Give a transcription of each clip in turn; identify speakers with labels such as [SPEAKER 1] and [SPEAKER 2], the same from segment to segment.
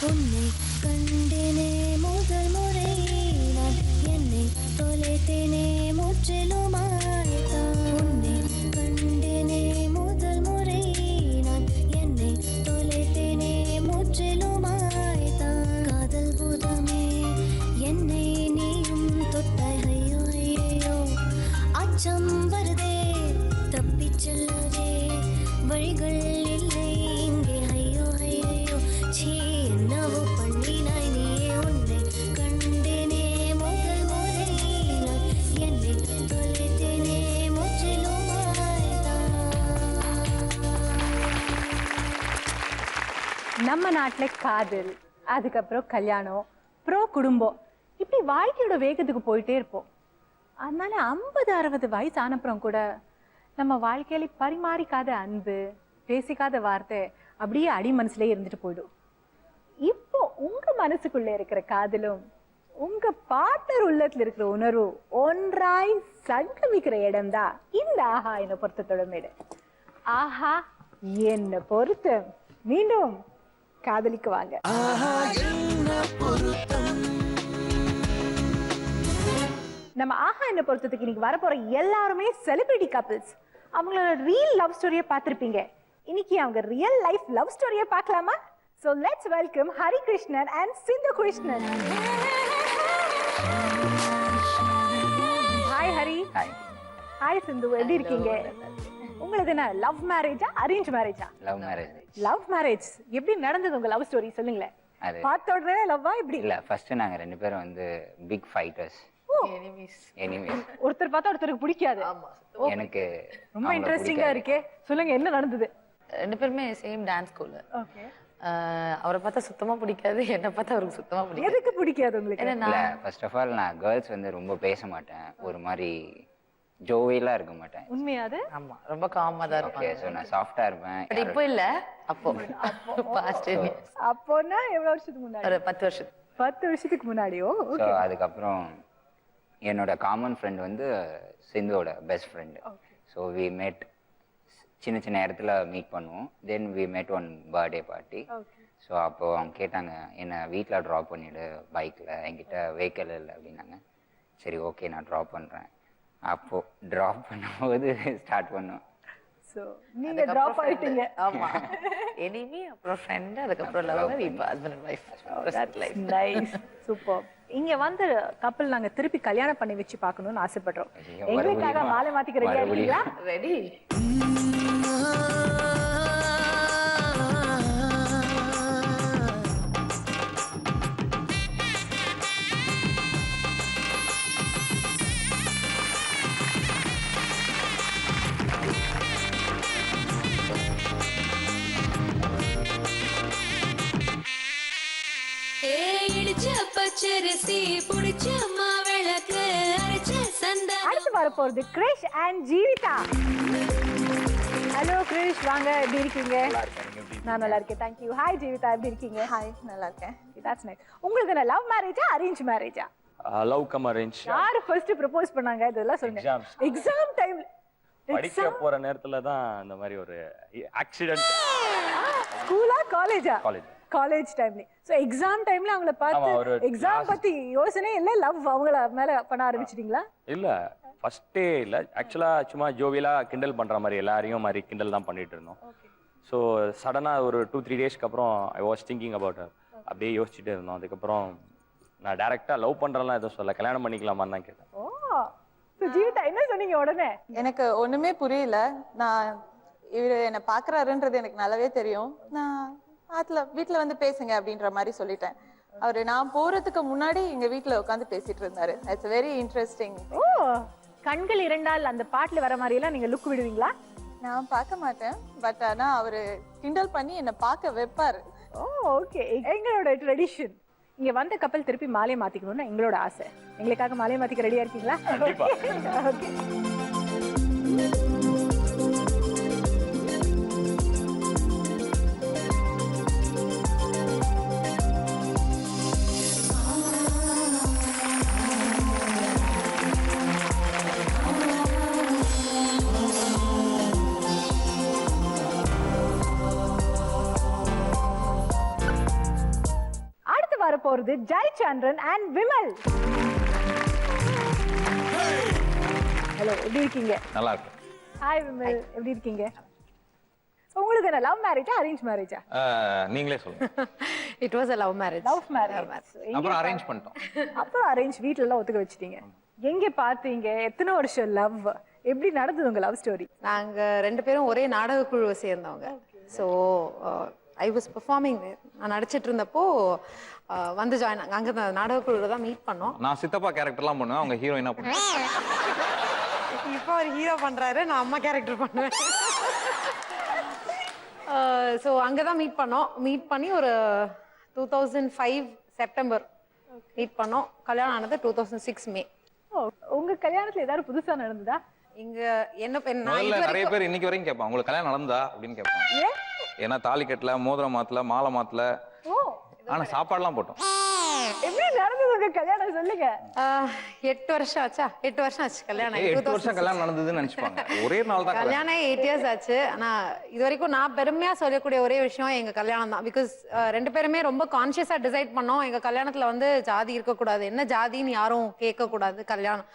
[SPEAKER 1] உன்னை கண்டேனே முதல் முறை நான் என்னை தொலைத்தேனே முற்றிலுமாய்தான். உன்னை கண்டேனே முதல் முறை நான் என்னை தொலைத்தேனே முற்றிலுமாய்தான். காதல் பூதமே என்னை நீயும் தொட்டாய். ஐயோ ஐயோ அச்சம் வருதே தப்பிச் செல்லவே வழிகள் இல்லை இங்கே. ஐயோ ஐயோ சீ என்னவோ பண்ணினாய் நீயே. உன்னை கண்டேனே முதல் முறை நான் என்னை தொலைத்தேனே முற்றிலுமாய்தான்.
[SPEAKER 2] நம்ம நாட்டுல காதல், அதுக்கப்புறம் கல்யாணம், அப்புறம் குடும்பம், இப்படி வாழ்க்கையோட வேகத்துக்கு போயிட்டே இருப்போம். அதனால 50-60 வயசு ஆனப்புறம் கூட நம்ம வாழ்க்கையில பரிமாறிக்காத அன்பு, பேசிக்காத வார்த்தை அப்படியே அடி மனசுலயே இருந்துட்டு போயிடும். இப்போ உங்க மனசுக்குள்ள இருக்கிற காதலும் உங்க பார்ட்னர் உள்ளத்துல இருக்கிற உணர்வும் ஒன்றாய் சங்கமிக்கிற இடம்தான் இந்த ஆஹா என்ன பொருத்தத்தோட மேடு. ஆஹா என்ன பொருத்தம். மீண்டும் காதலிக்கு வாங்க. நம்ம ஆஹா என்ன பொருத்தத்துக்கு இன்னைக்கு வரப்போற எல்லாருமே செலிபிரிட்டி கப்பிள்ஸ். அவங்களோட ரியல் லவ் ஸ்டோரியை பார்த்திருப்பீங்க. இன்னைக்கு அவங்க ரியல் லைஃப் லவ் ஸ்டோரியை பார்க்கலாமா? So let's welcome Hari Krishnan and Sindhu Krishnan. Hi Hari.
[SPEAKER 3] Hi.
[SPEAKER 2] Hi Sindhu, எப்படி இருக்கீங்க? உங்களுக்கு என்ன லவ் மேரேஜா அரேஞ்ச் மேரேஜா?
[SPEAKER 3] Love marriage.
[SPEAKER 2] Love marriage. எப்படி நடந்தது உங்க லவ் ஸ்டோரி சொல்லுங்களேன். பார்த்த உடனே லவ்வா எப்படி?
[SPEAKER 3] இல்ல ஃபர்ஸ்ட் நாங்க ரெண்டு பேரும் வந்து பிக் ஃபைட்டர்ஸ். எனிமீஸ்.
[SPEAKER 2] ஒருத்தர் பார்த்தா ஒருத்தருக்கு பிடிக்காது.
[SPEAKER 3] எனக்கு
[SPEAKER 2] ரொம்ப இன்ட்ரெஸ்டிங்கா இருக்கே. சொல்லுங்க என்ன நடந்தது?
[SPEAKER 4] ரெண்டு பேருமே சேம் டான்ஸ் ஸ்கூல்.
[SPEAKER 2] ஓகே.
[SPEAKER 4] அவரை பார்த்தா சுத்தமா பிடிக்காது, என்ன பார்த்தா அவருக்கு சுத்தமா பிடிக்காது.
[SPEAKER 2] எதுக்கு பிடிக்காது உங்களுக்கு?
[SPEAKER 3] இல்ல ஃபர்ஸ்ட் ஆஃப் ஆல் நான் கேர்ள்ஸ் வந்து ரொம்ப பேச மாட்டேன், ஒரு மாதிரி ஜோவியலா இருக்க மாட்டேன்.
[SPEAKER 2] உண்மையாது?
[SPEAKER 4] ஆமா, ரொம்ப காமா தான்
[SPEAKER 3] ஓகே. சோ நான் சாஃப்ட்டா இருப்பேன்.
[SPEAKER 4] பட் இப்போ இல்ல, அப்போ பாஸ்ட் இயர்ஸ்.
[SPEAKER 2] அப்போனா எவ்வளவு வருஷத்துக்கு முன்னாடி?
[SPEAKER 4] ஒரு 10 வருஷம்.
[SPEAKER 2] 10 வருஷத்துக்கு முன்னாடியோ?
[SPEAKER 3] ஸோ அதுக்கப்புறம் என்னோட காமன் ஃப்ரெண்ட் வந்து சிந்துவோட best friend. So we met சின்ன சின்ன இடத்துல மீட் பண்ணுவோம். Then we met one birthday party. So அப்போ அவங்க கேட்டாங்க என்னை வீட்டில் ட்ராப் பண்ணிவிடு பைக்கில், என்கிட்ட வெஹிக்கிள் இல்லை அப்படின்னாங்க. சரி ஓகே நான் ட்ராப் பண்ணுறேன். அப்போது ட்ராப் பண்ணும்போது ஸ்டார்ட் பண்ணோம்.
[SPEAKER 2] ஸோ நீங்கள் ட்ராப் ஆகிட்டீங்க.
[SPEAKER 4] ஆமா, எனிமி, அப்புறம் ஃப்ரெண்ட், அதுக்கப்புறம் லவர், இப்போ husband and wife.
[SPEAKER 2] Nice, super. இங்க வந்து கப்பல் நாங்க திருப்பி கல்யாணம் பண்ணி வச்சு பார்க்கணும்னு ஆசைப்படுறோம். எங்களுக்காக மாலை மாத்திக்க ரெடியா இருக்கீங்களா?
[SPEAKER 4] ரெடி.
[SPEAKER 2] அடுத்து வரப்போறது கிரிஷ் அண்ட் ஜீவிதா. ஹலோ கிரிஷ், வாங்க. எப்படி இருக்கீங்க? நான் நல்லா இருக்கேன், தேங்க்யூ. ஹாய் ஜீவிதா, எப்படி இருக்கீங்க?
[SPEAKER 5] ஹாய், நல்லா இருக்கேன்.
[SPEAKER 2] That's nice. உங்களுக்கு என்ன லவ் மேரேஜா அரேஞ்ச் மேரேஜா?
[SPEAKER 6] Love cum arrange.
[SPEAKER 2] யாரு ஃபர்ஸ்ட் ப்ரப்போஸ் பண்ணாங்க இதெல்லாம் சொல்லுங்க. எக்ஸாம் டைம்ல
[SPEAKER 6] படிக்க போற நேரத்துல தான் இந்த மாதிரி ஒரு ஆக்சிடென்ட்.
[SPEAKER 2] ஸ்கூலா காலேஜா?
[SPEAKER 6] காலேஜ்.
[SPEAKER 2] காலேஜ் டைம்ல. சோ எக்ஸாம் டைம்ல அவங்கள பார்த்து எக்ஸாம் பத்தி யோசனை இல்ல, லவ் அவங்கள மேல பண்ண ஆரம்பிச்சிட்டீங்களா?
[SPEAKER 6] இல்ல ஃபர்ஸ்டே இல்ல, ஆக்சுவலா சும்மா ஜோவியலா கிண்டல் பண்ற மாதிரி எல்லாரையும் மாதிரி கிண்டல் தான் பண்ணிட்டு இருந்தோம். ஸோ சடனா ஒரு 2-3 டேஸ்க்கு அப்புறம் I was thinking about her. அப்படியே யோசிச்சுட்டே இருந்தோம். அதுக்கப்புறம் நான் டைரக்டா லவ் பண்றேன்லாம் எதுவும் சொல்ல, கல்யாணம் பண்ணிக்கலாமான்னு தான் கேட்டேன்.
[SPEAKER 2] ஓ, சோ ஜீவிதா என்ன சொன்னீங்க உடனே?
[SPEAKER 5] எனக்கு ஒண்ணுமே புரியல. நான் இவரு என்ன பாக்குறாருன்றது எனக்கு நல்லாவே தெரியும். நான் வீட்டுல வந்து பேசுங்க அப்படின்ற மாதிரி சொல்லிட்டேன். அவரு நான் போறதுக்கு முன்னாடி எங்க வீட்டுல உட்காந்து பேசிட்டு இருந்தாரு. It's very interesting.
[SPEAKER 2] ஓ, கண்கள் இரண்டால் அந்த பாட்டுல வர மாதிரி எல்லாம் நீங்க லுக் விடுவீங்களா?
[SPEAKER 5] நான் பார்க்க மாட்டேன், பட் ஆனா அவரு கிண்டல் பண்ணி என்ன பார்க்க வைப்பாரு.
[SPEAKER 2] ஓ, ஓகே. எங்களோட ட்ரெடிஷன் இங்க வந்த கப்பல் திருப்பி மாலை மாத்திக்கணும்னு எங்களோட ஆசை. எங்களுக்காக மாலை மாத்திக்க ரெடியா இருக்கீங்களா? ஓகே. வர போறது ஜெயச்சந்திரன் அண்ட் விமல். ஹலோ, எப்படி இருக்கீங்க?
[SPEAKER 7] நல்லா இருக்கு.
[SPEAKER 2] ஹாய் விமல், எப்படி இருக்கீங்க? உங்களுக்கு என்ன லவ் மேரேஜா அரேஞ்ச் மேரேஜா?
[SPEAKER 7] நீங்களே சொல்லுங்க.
[SPEAKER 4] It was a love marriage.
[SPEAKER 2] Love marriage.
[SPEAKER 7] அப்புறம் அரேஞ்ச் பண்ணிட்டோம்.
[SPEAKER 2] அப்புறம் அரேஞ்ச் வீட்ல எல்லாம் ஒத்துக்க வச்சிட்டீங்க. எங்க பாத்தீங்க? எத்தனை வருஷம் லவ்? எப்படி நடந்தது உங்க லவ் ஸ்டோரி?
[SPEAKER 4] நாங்க ரெண்டு பேரும் ஒரே நாடக குழுவை சேர்ந்தவங்க. So I was performing. நான் நடிச்சிட்டு இருந்தப்போ வந்து ஜாயின் அங்கே நாடக குழுவில் தான் மீட் பண்ணோம்.
[SPEAKER 7] நான் சித்தப்பா கேரக்டர்லாம் பண்ணுவேன், அவங்க ஹீரோயினா பண்ணுவேன்.
[SPEAKER 4] இப்போ அவர் ஹீரோ பண்றாரு, நான் அம்மா கேரக்டர் பண்ணுவேன். ஸோ அங்கே தான் மீட் பண்ணோம். மீட் பண்ணி ஒரு 2005 செப்டம்பர் மீட் பண்ணோம். கல்யாணம் ஆனது 2006 மே.
[SPEAKER 2] உங்க கல்யாணத்துல ஏதாவது புதுசா நடந்ததா?
[SPEAKER 4] இங்க என்ன
[SPEAKER 7] நிறைய பேர் இன்னைக்கு வரைக்கும் கேட்பாங்க, உங்களுக்கு கல்யாணம் நடந்தா அப்படின்னு கேட்பாங்க. ஏன்னா தாலி கட்டல, மோதிரம் மாத்தல, மாலை மாத்தல, ஆனா சாப்பாடுலாம் போட்டோம்.
[SPEAKER 2] எப்படி நடந்தது உங்க கல்யாணம் சொல்லுங்க.
[SPEAKER 4] 8 வருஷம் ஆச்சா? 8 வருஷம் ஆச்சு கல்யாணம்.
[SPEAKER 7] 8 வருஷம் கல்யாணம் நடந்ததுன்னு நினைச்சுப்பாங்க. ஒரே நாள் தான்
[SPEAKER 4] கல்யாணம். 8 இயர்ஸ் ஆச்சு. ஆனா இது வரைக்கும் நான் பெருமையா சொல்லக்கூடிய ஒரே விஷயம் எங்க கல்யாணம் தான். பிகாஸ் ரெண்டு பேருமே ரொம்ப கான்சியஸா டிசைட் பண்ணோம். எங்க கல்யாணத்துல வந்து ஜாதி இருக்கக்கூடாது, என்ன ஜாதின்னு யாரும் கேட்க கூடாது. கல்யாணம்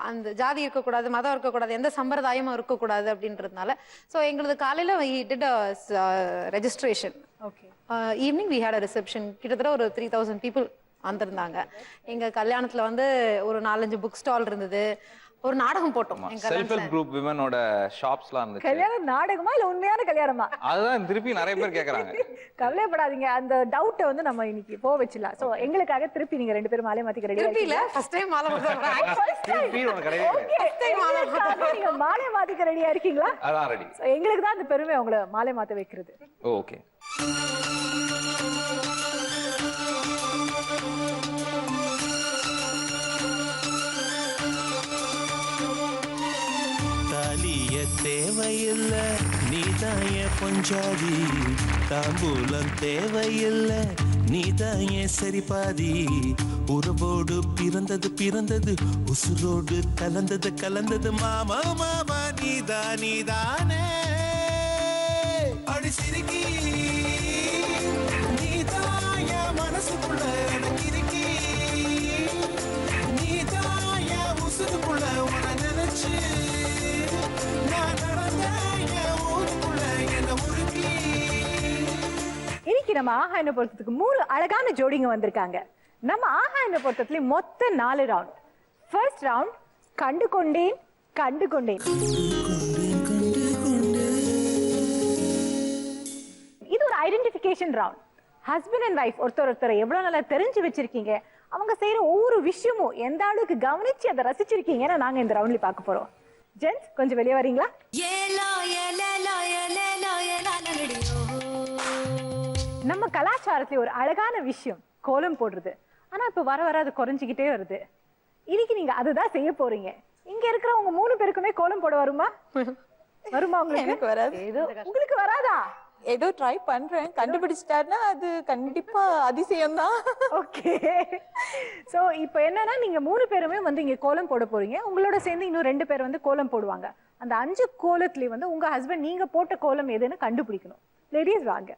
[SPEAKER 4] அந்த ஜாதி இருக்கக்கூடாது, மதம் இருக்கக்கூடாது, எந்த சம்பிரதாயமும் இருக்கக்கூடாது அப்படின்றதுனால. ஸோ எங்களது காலையில registration.
[SPEAKER 2] Okay.
[SPEAKER 4] Evening we had a reception. கிட்டத்தட்ட ஒரு 3000 பீப்புள் வந்திருந்தாங்க. எங்க கல்யாணத்துல வந்து ஒரு 4-5 புக் ஸ்டால் இருந்தது. ஒரு நாடகம் போட்டோம்.
[SPEAKER 7] செல்ஃப் ஹெல்ப் குரூப் விமனோட ஷாப்ஸ்லாம் இருந்துச்சு.
[SPEAKER 2] கல்யாணம் நாடகமா இல்ல உண்மையான கல்யாணமா?
[SPEAKER 7] அதுதான் திருப்பி நிறைய பேர் கேக்குறாங்க.
[SPEAKER 2] கவலைப்படாதீங்க, அந்த டவுட்டை வந்து நம்ம இன்னைக்கு போ வச்சிடலாம். சோ எங்களுக்காக திருப்பி நீங்க ரெண்டு பேரும் மாலை மாத்திக்க ரெடியா
[SPEAKER 4] திருப்பி இல்ல, ஃபர்ஸ்ட் டைம் மாலை
[SPEAKER 2] நீங்க மாலை மாத்திக்க ரெடியா இருக்கீங்களா?
[SPEAKER 7] அதான் ரெடி.
[SPEAKER 2] எங்களுக்கு தான் அந்த பெருமை உங்களை மாலை மாத்த வைக்கிறது.
[SPEAKER 7] ஓகே.
[SPEAKER 8] தேவையில்ல நீதாய பொஞ்சாதி, தாம்பூலம் தேவையில்ல நீதாய சரிபாதி, உறவோடு பிறந்தது உசுரோடு கலந்தது மாமா மாமா நீதானே அடி சிரிக்கி, நீதாய மனசுக்குள்ள எனக்கு இருக்கி, நீதாய உசுருக்குள்ள உன நினைச்சு
[SPEAKER 2] இன்னைக்கு நம்ம ஆஹா என்ன பொறுத்ததுக்கு 3 அழகான ஜோடிங்க வந்திருக்காங்க. நம்ம ஆஹா என்ன பொறுத்ததுல மொத்த 4 ரவுண்ட். ஃபர்ஸ்ட் ரவுண்ட் கண்டு கொண்டேன். இது ஒரு identification round. Husband and wife ஒருத்தரை எவ்வளவு நல்லா தெரிஞ்சு வச்சிருக்கீங்க, அவங்க செய்யற ஒவ்வொரு விஷயமும் எந்த அளவுக்கு கவனிச்சு அதை ரசிச்சிருக்கீங்கன்னு நாங்க இந்த ரவுண்ட்ல பார்க்க போறோம். ஜென்ஸ் கொஞ்சம் வெளியே வரீங்களா? நம்ம கலாச்சாரத்துல ஒரு அழகான விஷயம் கோலம் போடுறது. ஆனா இப்ப வர அது குறைஞ்சிக்கிட்டே வருது. இன்னைக்கு நீங்க அதுதான் செய்ய போறீங்க. இங்க இருக்கிறவங்க 3 பேருக்குமே கோலம் போட வருமா? உங்களுக்கு?
[SPEAKER 5] எனக்கு வராது.
[SPEAKER 2] உங்களுக்கு வராதா?
[SPEAKER 5] ஏதோ ட்ரை பண்றேன். கண்டுபிடிச்சிட்டாருன்னா அது கண்டிப்பா அதிசயம் தான்.
[SPEAKER 2] ஓகே. சோ இப்போ என்னன்னா நீங்க 3 பேருமே வந்து இங்க கோலம் போட போறீங்க. உங்களோட சேர்ந்து இன்னும் 2 பேர் வந்து கோலம் போடுவாங்க. அந்த 5 கோலத்திலே வந்து உங்க ஹஸ்பண்ட் நீங்க போட்ட கோலம் எதுன்னு கண்டுபிடிக்கணும். லேடிஸ் வாங்க.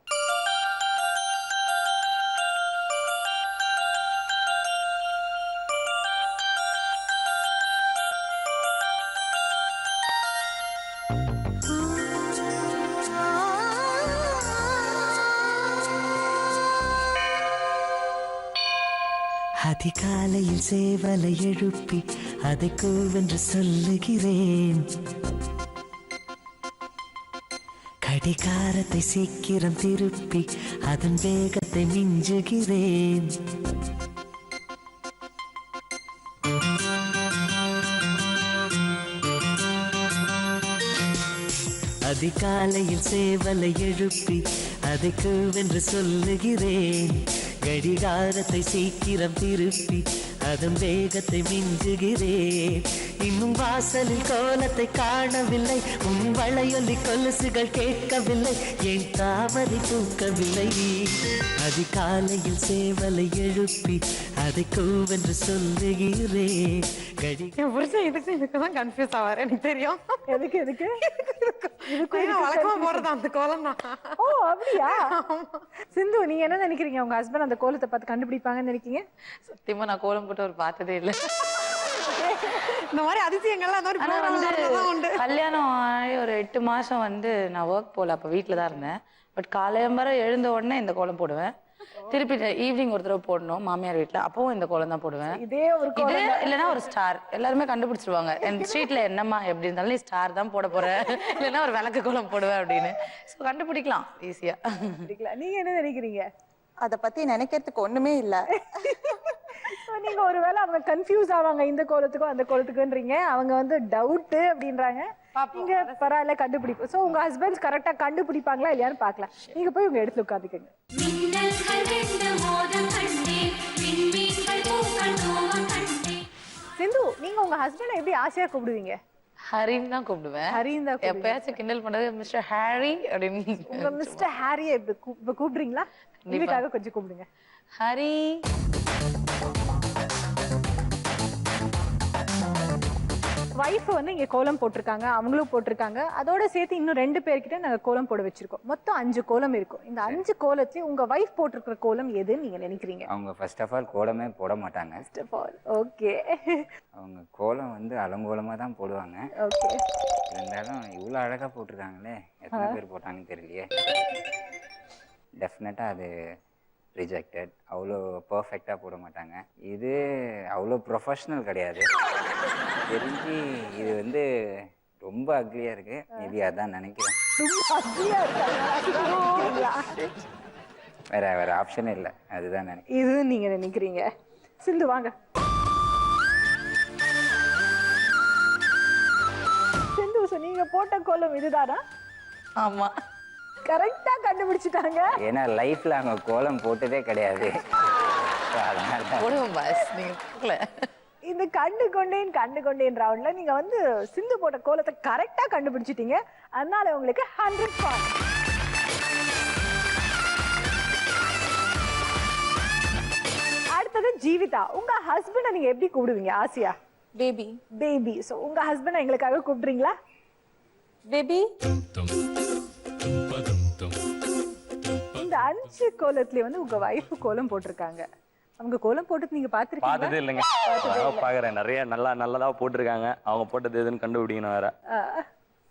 [SPEAKER 8] அதிகாலையில் சேவலை எழுப்பி அதை கூவென்று சொல்லுகிறேன், கடிகாரத்தை சீக்கிரம் திருப்பி அதன் வேகத்தை மிஞ்சுகிறேன். அதிகாலையில் சேவலை எழுப்பி அதை கூவென்று சொல்லுகிறேன், கடிகாரத்தை சீக்கிரம் திருப்பி அதன் வேகத்தை மிஞ்சுகிறேன். இன்னும் வாசலில் கோலத்தை காணவில்லை, உன் வளையொலி கொலுசுகள் கேட்கவில்லை, என் தாமரை தூக்கவில்லை. அதிகாலையில் சேவலை எழுப்பி அதை கூவென்று சொல்லுகிறேன்.
[SPEAKER 4] இதுக்குதான் கன்ஃபியூஸ் ஆவாரு எனக்கு தெரியும்.
[SPEAKER 2] எதுக்கு எதுக்கு
[SPEAKER 4] வழக்கமா போறது அந்த கோலம் தான்.
[SPEAKER 2] ஓ அப்படியா? சிந்து, நீங்க என்ன நினைக்கிறீங்க? உங்க ஹஸ்பண்ட் அந்த கோலத்தை பார்த்து கண்டுபிடிப்பாங்கன்னு நினைக்கிறீங்க?
[SPEAKER 9] சத்தியமா நான் கோலம் போட்டு ஒரு பார்த்ததே இல்லை.
[SPEAKER 4] இந்த மாதிரி அதிசயங்கள்லாம் உண்டு.
[SPEAKER 9] கல்யாணம் ஆகி ஒரு 8 மாசம் வந்து நான் ஒர்க் போல, அப்ப வீட்டுல தான் இருந்தேன். பட் காலையம்பரம் எழுந்த உடனே இந்த கோலம் போடுவேன். திருப்பி ஈவினிங் ஒரு தடவை போடணும் மாமியார் வீட்டுல, அப்பவும் இந்த கோலம் தான் போடுவேன்.
[SPEAKER 2] இதே ஒரு
[SPEAKER 9] இது இல்லைன்னா ஒரு ஸ்டார், எல்லாருமே கண்டுபிடிச்சிருவாங்க என் ஸ்ட்ரீட்ல என்னம்மா எப்படி இருந்தாலும் நீ ஸ்டார் தான் போட போற, இல்லைன்னா ஒரு விளக்கு கோலம் போடுவேன் அப்படின்னு. ஸோ கண்டுபிடிக்கலாம் ஈஸியா.
[SPEAKER 2] நீங்க என்ன நினைக்கிறீங்க?
[SPEAKER 5] அத பத்தி நினைக்கிறதுக்கு ஒண்ணுமே இல்ல.
[SPEAKER 2] நீங்க ஒருவேளை அவங்க கன்ஃபியூஸ் ஆவாங்க இந்த கோலத்துக்கும் அந்த கோலத்துக்குன்றீங்க, அவங்க வந்து டவுட் அப்படின்றாங்க. நீங்க பரவாயில்ல கண்டுபிடிப்போம். சோ உங்க ஹஸ்பண்ட்ஸ் கரெக்டா கண்டுபிடிப்பாங்களா இல்லையான்னு பார்க்கலாம். நீங்க போய் உங்க இடத்துல உட்காந்துக்கங்க. சிந்து, நீங்க உங்க ஹஸ்பண்ட் எப்படி ஆசையா கூப்பிடுவீங்க?
[SPEAKER 9] ஹரின்னு தான் கூப்பிடுவேன்.
[SPEAKER 2] ஹரின்னு தான்.
[SPEAKER 9] எப்பயாச்சும் கிண்டல் பண்றது மிஸ்டர் ஹாரி அப்படின்னு.
[SPEAKER 2] உங்க மிஸ்டர் ஹாரியை இப்ப கூப்பிடுறீங்களா? இதுக்காக கொஞ்சம் கூப்பிடுங்க.
[SPEAKER 9] ஹரி.
[SPEAKER 2] வைஃப் வந்து இங்க கோலம் போட்டிருக்காங்க, அவங்களும் போட்டிருக்காங்க. அதோட சேர்த்து இன்னும் 2 பேர்கிட்ட நாங்க கோலம் போட வச்சிருக்கோம். மொத்தம் 5 கோலம் இருக்கும். இந்த 5 கோலத்தையும் உங்க வைஃப் போட்டிருக்கிற கோலம் எதுன்னு நீங்க நினைக்கிறீங்க?
[SPEAKER 3] அவங்க ஃபர்ஸ்ட் ஆஃப் ஆல் கோலமே போட மாட்டாங்க.
[SPEAKER 2] First of all okay.
[SPEAKER 3] அவங்க கோலம் வந்து அலங்கோலமா தான் போடுவாங்க.
[SPEAKER 2] ஓகே.
[SPEAKER 3] இருந்தாலும் இவ்வளோ அழகா போட்டிருக்காங்களே, எத்தனை பேர் போட்டாங்கன்னு தெரியலையே. டெஃபினட்டா அது ரிஜெக்டட். அவ்வளோ பர்ஃபெக்டாக போட மாட்டாங்க. இது அவ்வளோ ப்ரொஃபஷ்னல் கிடையாது. தெரிஞ்சு இது வந்து ரொம்ப அக்லியாக இருக்கு. மேபி அதான் நினைக்கிறேன். வேற ஆப்ஷன் இல்லை, அதுதான் நினைக்கிறேன்.
[SPEAKER 2] இது நீங்க நினைக்கிறீங்க. சிந்து வாங்க. சிந்து, நீங்க போட்ட கோலம் இதுதானா?
[SPEAKER 9] ஆமா,
[SPEAKER 2] கரெக்டா கண்டுபிடிச்சிட்டாங்க.
[SPEAKER 3] ஏன்னா லைஃப்ல அவங்க கோலம் போட்டதே கிடையாது.
[SPEAKER 2] இந்த கண்டு கொண்டேன் ரவுண்ட்ல நீங்க வந்து சிந்து போட்ட கோலத்தை கரெக்டா கண்டுபிடிச்சிட்டீங்க. அதனால உங்களுக்கு 100 பாயிண்ட். அடுத்தது ஜீவிதா. உங்க ஹஸ்பண்ட நீங்க எப்படி கூப்பிடுவீங்க? ஆசியா?
[SPEAKER 5] பேபி.
[SPEAKER 2] பேபி. சோ உங்க ஹஸ்பண்ட எங்களுக்காக கூப்பிடுறீங்களா? பேபி. இந்த 5 கோலத்துல வந்து உங்க வைஃப் கோலம் போட்டிருக்காங்க. அவங்க கோலம் போட்டு நீங்க பாத்துருக்கீங்களா?
[SPEAKER 6] பார்த்ததே இல்லைங்க. பாக்குறேன், நிறைய நல்லதா போட்டிருக்காங்க. அவங்க போட்டது எதுன்னு கண்டுபிடிக்கணும் வேற.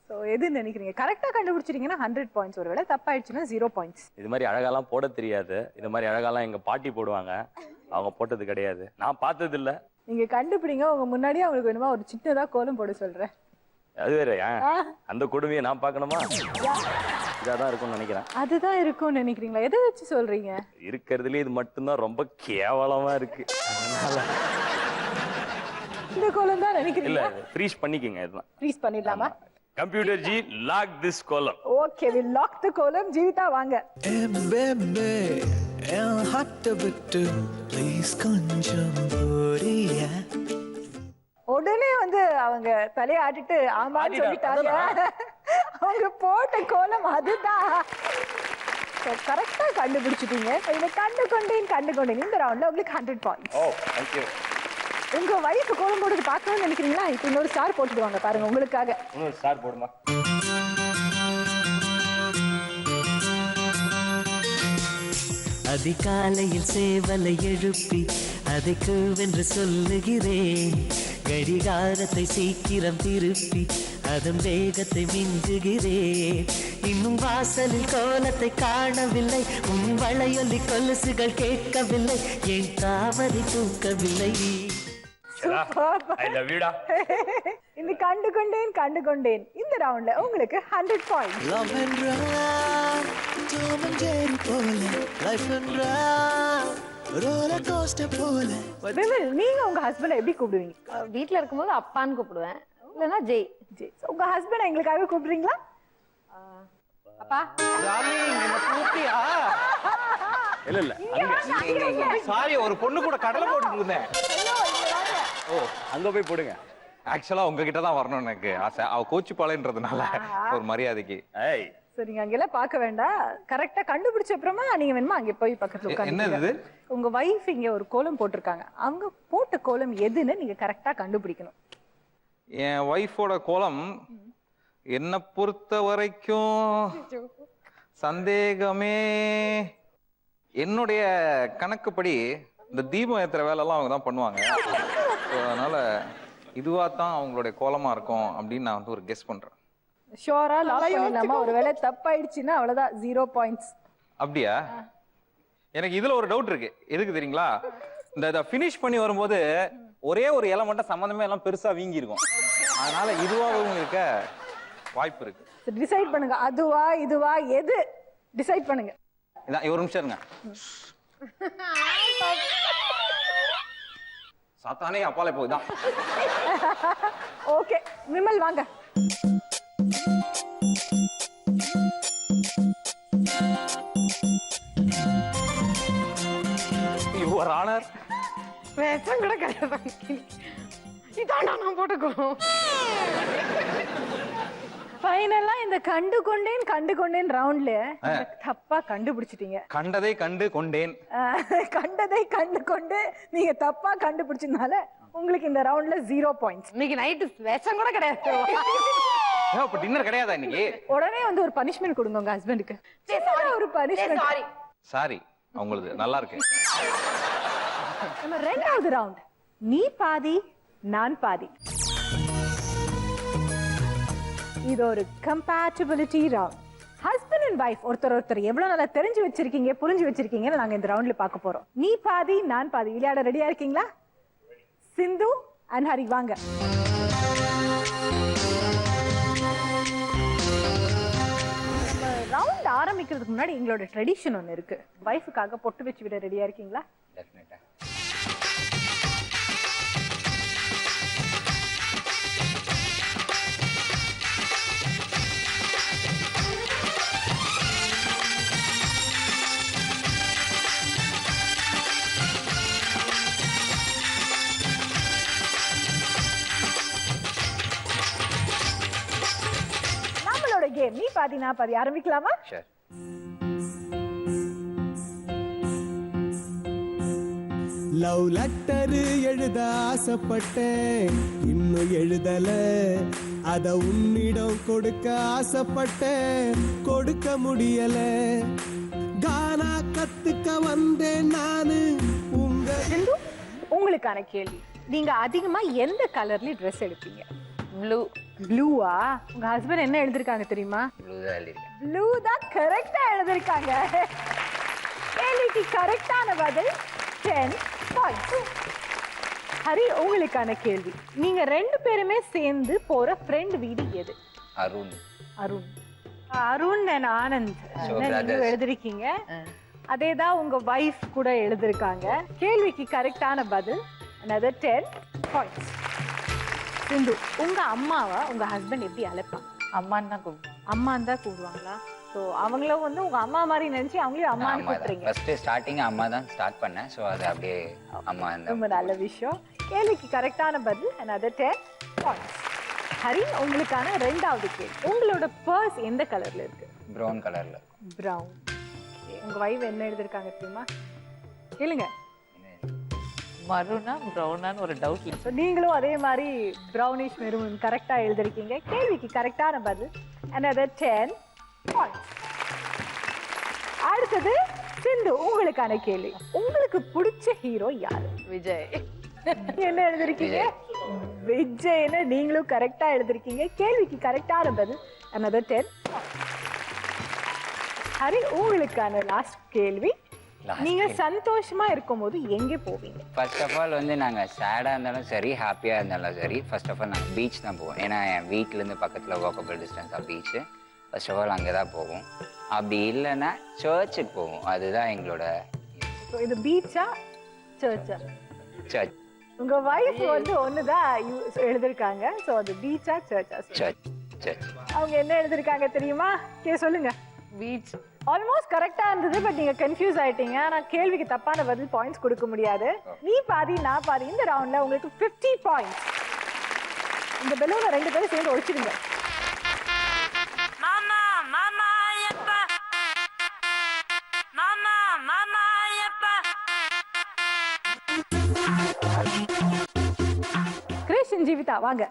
[SPEAKER 2] சோ எது நினைக்கிறீங்க? கரெக்டா கண்டுபிடிச்சிட்டீங்கன்னா 100 பாயிண்ட்ஸ். ஒருவேளை தப்பாயிடுச்சுன்னா 0 பாயிண்ட்ஸ்.
[SPEAKER 6] இது மாதிரி அழகாலாம் போட தெரியாது. இது மாதிரி அழகாலாம் எங்க பாட்டி போடுவாங்க. அவங்க போட்டது கிடையாது, நான் பார்த்தது இல்ல.
[SPEAKER 2] நீங்க கண்டுபிடிங்க. உங்க முன்னாடியே அவங்களுக்கு வேணுமா ஒரு சின்னதா கோலம் போட சொல்றேன்.
[SPEAKER 6] அது வேறயா? அந்த கொடுமையை நான் பார்க்கணுமா? இதாதான் இருக்கும்னு நினைக்கிறேன்.
[SPEAKER 2] அதுதான் இருக்கும்னு நினைக்கிறீங்களா? எதை வச்சு சொல்றீங்க?
[SPEAKER 6] இருக்கிறதுல இது மட்டும்தான் ரொம்ப கேவலமா இருக்கு.
[SPEAKER 2] இந்த கோலம் தான் நினைக்கிறீங்க?
[SPEAKER 6] இல்ல, ஃப்ரீஸ் பண்ணிக்கங்க. இதுதான்
[SPEAKER 2] ஃப்ரீஸ் பண்ணிடலாமா?
[SPEAKER 6] கம்ப்யூட்டர் ஜி, லாக் திஸ் கோலம்.
[SPEAKER 2] ஓகே, வி லாக் தி கோலம். ஜீவிதா வாங்க. உடனே வந்து அவங்க தலையாட்டிட்டு ஆமான்னு சொல்லிட்டாங்க. அவங்க போட்ட கோலம் அதுதான். கரெக்டா கண்டுபிடிச்சிட்டீங்க. இதை கண்டு கொண்டேன் இந்த ரவுண்ட்ல உங்களுக்கு 100 பாயிண்ட்ஸ்.
[SPEAKER 6] Oh, thank you.
[SPEAKER 2] உங்க வைஃப் கோலம் போடுறது பார்க்கணும்னு நினைக்கிறீங்களா? இப்போ இன்னொரு ஸ்டார் போட்டுடுவாங்க பாருங்க உங்களுக்காக.
[SPEAKER 6] இன்னொரு ஸ்டார் போடுமா?
[SPEAKER 8] அதிகாலையில் சேவலை எழுப்பி அதை கூவென்று சொல்லுகிறேன். கடிகாரத்தை சீக்கிரம் திருப்பி அதன் வேகத்தை மிஞ்சுகிறேன். இன்னும் வாசலில் கோலத்தை காணவில்லை, உன் வளையொலி கொலுசுகள் கேட்கவில்லை, என் தாமரை தூக்கவில்லை.
[SPEAKER 6] I love you டா.
[SPEAKER 2] இந்த கண்டு கொண்டேன் இந்த ரவுண்ட்ல உங்களுக்கு 100 points.
[SPEAKER 8] Love and run, Tom and Jerry போல, life and run, roller coaster போல.
[SPEAKER 2] நீங்க உங்க ஹஸ்பண்ட எப்படி கூப்பிடுவீங்க?
[SPEAKER 4] வீட்ல இருக்கும்போது அப்பான்னு கூப்பிடுவேன், இல்லனா ஜெய்.
[SPEAKER 2] உங்க ஹஸ்பண்ட எங்களுக்காக கூப்பிடுறீங்களா? அப்பா.
[SPEAKER 6] இல்ல சாரி, ஒரு பொண்ணு கூட கடலை போட்டுட்டு இருந்தேன். ஓ அங்க போய் போடுங்க.
[SPEAKER 7] ஆக்சுவலா உங்ககிட்ட தான் வரணும் எனக்கு ஆசை. அவ கோச்சிப்பாளைன்றதுனால ஒரு மரியாதைக்கு.
[SPEAKER 6] ஏய்
[SPEAKER 2] சரிங்க, அங்கெல்லாம் பார்க்க வேண்டாம். கரெக்டா கண்டுபிடிச்ச அப்புறமா நீங்க வேணுமா அங்க போய் பக்கத்துல
[SPEAKER 7] என்னது
[SPEAKER 2] உட்காந்து உங்க வைஃப் இங்க ஒரு கோலம் போட்டிருக்காங்க. அவங்க போட்ட கோலம் எதுன்னு நீங்க கரெக்டா கண்டுபிடிக்கணும்.
[SPEAKER 7] என் ஒய்ஃபோட கோலம் என்ன பொறுத்த வரைக்கும் சந்தேகமே. என்னுடைய கணக்குப்படி இந்த தீபம் ஏத்துற வேலைலாம் அவங்க தான் பண்ணுவாங்க. So, அதனால இதுவா தான் அவங்களுடைய கோலமா இருக்கும் அப்படின்னு நான் வந்து ஒரு கெஸ் பண்றேன்.
[SPEAKER 2] ஷோரா லாக் பண்ணிடலாமா? ஒருவேளை தப்பாயிடுச்சுன்னா அவ்வளவுதான், 0 points.
[SPEAKER 7] அப்படியா? எனக்கு இதுல ஒரு டவுட் இருக்கு. எதுக்கு தெரியுங்களா? இந்த ஃபினிஷ் பண்ணி வரும்போது ஒரே ஒரு இலை மட்டும் சம்பந்தமே எல்லாம் பெருசா வீங்கி இருக்கும். அதனால இதுவாகவும் இருக்க வாய்ப்பு இருக்கு.
[SPEAKER 2] டிசைட் பண்ணுங்க, அதுவா இதுவா எது டிசைட் பண்ணுங்க.
[SPEAKER 7] இதான் ஒரு நிமிஷம் இருங்க. சாத்தானே அப்பாலே போகுதான்.
[SPEAKER 2] ஓகே விமல் வாங்க.
[SPEAKER 7] Your honour.
[SPEAKER 4] வேஷம் கூட கிடையாது. இதாண்டா நான் போட்டுக்கோம்.
[SPEAKER 2] ஃபைனலா இந்த கண்டு கொண்டேன் ரவுண்ட்ல தப்பா கண்டுபிடிச்சிட்டீங்க.
[SPEAKER 7] கண்டதை கண்டு கொண்டேன்.
[SPEAKER 2] கண்டதை கண்டு கொண்டு நீங்க தப்பா கண்டுபிடிச்சதுனால உங்களுக்கு இந்த ரவுண்ட்ல 0 points.
[SPEAKER 4] இன்னைக்கு நைட்டு வேஷம் கூட கிடையாது.
[SPEAKER 7] அப்ப டின்னர் கிடையாதா இன்னைக்கு?
[SPEAKER 2] உடனே வந்து ஒரு பனிஷ்மெண்ட் கொடுங்க உங்க ஹஸ்பண்டுக்கு. ஒரு பனிஷ்மெண்ட்.
[SPEAKER 7] சாரி, உங்களுக்கு நல்லா இருக்கு.
[SPEAKER 2] நம்ம ரெண்டாவது ரவுண்ட், நீ பாதி நான் பாதி. இது ஒரு compatibility round. Husband and wife ஒருத்தர் எவ்வளவு நல்லா தெரிஞ்சு வச்சிருக்கீங்க, புரிஞ்சு வச்சிருக்கீங்கன்னு நாங்க இந்த ரவுண்ட்ல பார்க்க போறோம். நீ பாதி நான் பாதி விளையாட ரெடியா இருக்கீங்களா? சிந்து அண்ட் ஹரி வாங்க. ரவுண்ட் ஆரம்பிக்கிறதுக்கு முன்னாடி எங்களோட ட்ரெடிஷன் ஒன்று இருக்கு. வைஃபுக்காக பொட்டு வச்சு விட ரெடியா இருக்கீங்களா?
[SPEAKER 3] டெஃபினட்டா.
[SPEAKER 2] நம்மளோட கேம் நீ பாதி நான் பாதி ஆரம்பிக்கலாமா?
[SPEAKER 3] ஷூர்.
[SPEAKER 8] லவ் லெட்டர் எழுத ஆசைப்பட்டேன், இன்னும் எழுதல. அத உன்னிடம் கொடுக்க ஆசைப்பட்டேன், கொடுக்க முடியல. கானா கத்துக்க வந்தேன் நானு உங்க.
[SPEAKER 2] சிந்து, உங்களுக்கான கேள்வி, நீங்க அதிகமா எந்த கலர்ல ட்ரெஸ் எடுப்பீங்க?
[SPEAKER 9] ப்ளூ.
[SPEAKER 2] ப்ளூவா? உங்க ஹஸ்பண்ட் என்ன எழுதிருக்காங்க தெரியுமா?
[SPEAKER 3] ப்ளூ தான் எழுதிருக்கேன்.
[SPEAKER 2] ப்ளூ தான் கரெக்டா எழுதிருக்காங்க. கேள்விக்கு கரெக்டான பதில் 10 points. ஹரி, உங்களுக்கான கேள்வி, நீங்க ரெண்டு பேருமே சேர்ந்து போற ஃப்ரெண்ட் வீடு எது?
[SPEAKER 3] அருண்.
[SPEAKER 2] அருண். அருண் and ஆனந்த் நீங்க எழுதிருக்கீங்க. அதேதான் உங்க வைஃப் கூட எழுதிருக்காங்க. கேள்விக்கு கரெக்டான பதில் another 10 points. சிந்து, உங்க அம்மாவை உங்க ஹஸ்பண்ட் எப்படி அழைப்பாங்க?
[SPEAKER 9] அம்மான்னு தான் கூப்பிடுவோம்.
[SPEAKER 2] அம்மான்னு தான் கூப்பிடுவாங்களா? ஸோ அவங்களும் வந்து உங்க அம்மா மாதிரி நினைச்சு அவங்களையும் அம்மான்னு கூப்பிடுறீங்க.
[SPEAKER 3] ஃபர்ஸ்ட் ஸ்டார்டிங் அம்மா தான் ஸ்டார்ட் பண்ணேன். ஸோ அது அப்படியே அம்மா.
[SPEAKER 2] ரொம்ப நல்ல விஷயம். கேள்விக்கு கரெக்டான பதில் another 10 points. ஹரி, உங்களுக்கான ரெண்டாவது கேள்வி, உங்களோட பர்ஸ் எந்த கலர்ல இருக்கு?
[SPEAKER 3] ப்ரௌன் கலர்ல.
[SPEAKER 2] ப்ரௌன். உங்க வைஃப் என்ன எழுதிருக்காங்க தெரியுமா? கேளுங்க.
[SPEAKER 9] மருனா ப்ரௌனான்னு ஒரு டவுட் இல்லை.
[SPEAKER 2] ஸோ நீங்களும் அதே மாதிரி ப்ரௌனிஷ் மெரூன் கரெக்டா எழுதிருக்கீங்க. கேள்விக்கு கரெக்டான பதில் another 10 points. அடுத்தது சிந்து, உங்களுக்கான கேள்வி, உங்களுக்கு பிடிச்ச ஹீரோ யாரு?
[SPEAKER 9] விஜய்.
[SPEAKER 2] என்ன எழுதிருக்கீங்க? விஜய்னு நீங்களும் கரெக்டா எழுதிருக்கீங்க. கேள்விக்கு கரெக்டான பதில் another 10 points. ஹரி, உங்களுக்கான லாஸ்ட் கேள்வி, நீங்க சந்தோஷமா இருக்கும்போது எங்க போவீங்க?
[SPEAKER 3] ஃபர்ஸ்ட் ஆஃப் ஆல் வந்து நாங்கள் சேடாக இருந்தாலும் சரி, ஹாப்பியாக இருந்தாலும் சரி, ஃபர்ஸ்ட் ஆஃப் ஆல் நாங்கள் பீச் தான் போவோம். ஏன்னா என் வீட்டிலேருந்து பக்கத்தில் walkable distance beach. First of all அங்கே தான் போவோம். அப்படி இல்லைன்னா சர்ச்சுக்கு போவோம். அதுதான் எங்களோட.
[SPEAKER 2] இது பீச்சா சர்ச்சா?
[SPEAKER 3] சர்ச்.
[SPEAKER 2] உங்க வைஃப் வந்து ஒண்ணுதான் எழுதிருக்காங்க. ஸோ அது பீச்சா சர்ச்சா?
[SPEAKER 3] சர்ச். சர்ச்.
[SPEAKER 2] அவங்க என்ன எழுதிருக்காங்க தெரியுமா? சொல்லுங்க.
[SPEAKER 9] பீச்.
[SPEAKER 2] ஆல்மோஸ்ட் கரெக்டா இருந்தது, பட் நீங்க கன்ஃபியூஸ் ஆயிட்டீங்க. நான் கேள்விக்கு தப்பான பதில் பாயிண்ட்ஸ் கொடுக்க முடியாது. நீ பாதி நான் பாதி. இந்த ரவுண்ட்ல உங்களுக்கு 50 பாயிண்ட்ஸ். இந்த பெலூனை 2 பேரும் சேர்ந்து ஒழிச்சிடுங்க. கிருஷ்ணன், ஜீவிதா வாங்க.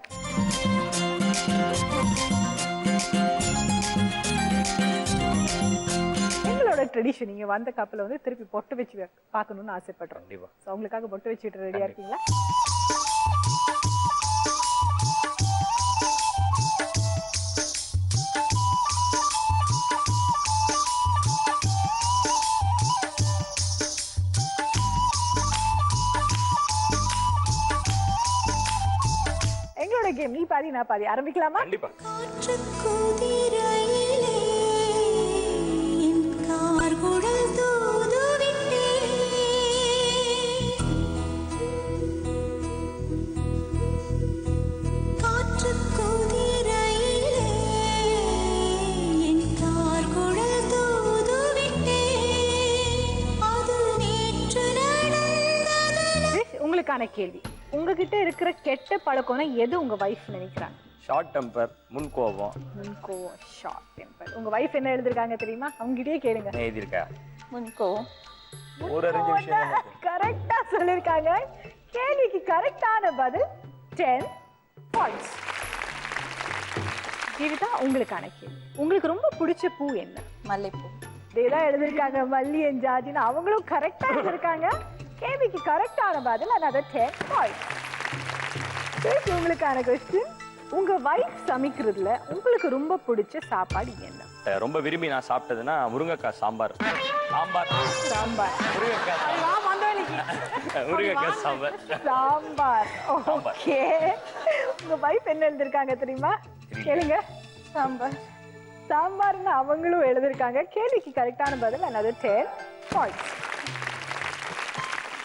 [SPEAKER 2] எங்களோட ட்ரெடிஷன், நீங்க வந்த கப்பல வந்து திருப்பி பொட்டு வச்சு பார்க்கணும்னு ஆசைப்படுறோம். சோ உங்களுக்காக பொட்டு வச்சுட்டு ரெடியா இருக்கீங்களா? எங்களோட கேம் நீ பாதி நான் பாதி ஆரம்பிக்கலாமா?
[SPEAKER 6] கண்டிப்பா.
[SPEAKER 2] உங்களுக்கான கேள்வி, உங்ககிட்ட இருக்கிற கெட்ட பழக்கம்னா எது உங்க வைஃப் நினைக்கிறாங்க?
[SPEAKER 6] ஷார்ட் டெம்பர், முன்கோபம்.
[SPEAKER 2] முன்கோபம், ஷார்ட் டெம்பர். உங்க வைஃப் என்ன எழுதிருக்காங்க தெரியுமா? அவங்ககிட்டயே கேளுங்க.
[SPEAKER 6] என்ன எழுதிருக்கா?
[SPEAKER 5] முன்கோபம்.
[SPEAKER 6] ஒரு அறிஞ்ச விஷயம்
[SPEAKER 2] கரெக்டா சொல்லிருக்காங்க. கேள்விக்கு கரெக்டான பதில் 10 பாயிண்ட்ஸ். ஜீவிதா, உங்களுக்கான கேள்வி, உங்களுக்கு ரொம்ப பிடிச்ச பூ என்ன?
[SPEAKER 5] மல்லிப்பூ.
[SPEAKER 2] இதேதான் எழுதிருக்காங்க, மல்லி அண்ட் ஜாஜின்னு. அவங்களும் கரெக்டா எழுதிருக்காங்க. கேள்விக்கு கரெக்டான பதில் another 10 பாயிண்ட்ஸ். உங்களுக்கான கொஸ்டின், உங்க வைஃப் சமைக்கிறதுல உங்களுக்கு ரொம்ப பிடிச்ச சாப்பாடு என்ன?
[SPEAKER 6] ரொம்ப விரும்பி நான் சாப்பிட்டதுன்னா முருங்கைக்காய் சாம்பார். சாம்பார்
[SPEAKER 2] சாம்பார்.
[SPEAKER 6] முருங்கைக்காய் சாம்பார்.
[SPEAKER 2] சாம்பார். ஓகே. உங்க வைஃப் என்ன எழுதிருக்காங்க தெரியுமா? கேளுங்க.
[SPEAKER 5] சாம்பார்.
[SPEAKER 2] சாம்பார்னு அவங்களும் எழுதிருக்காங்க. கேள்விக்கு கரெக்டான பதில் another 10 பாயிண்ட்ஸ்.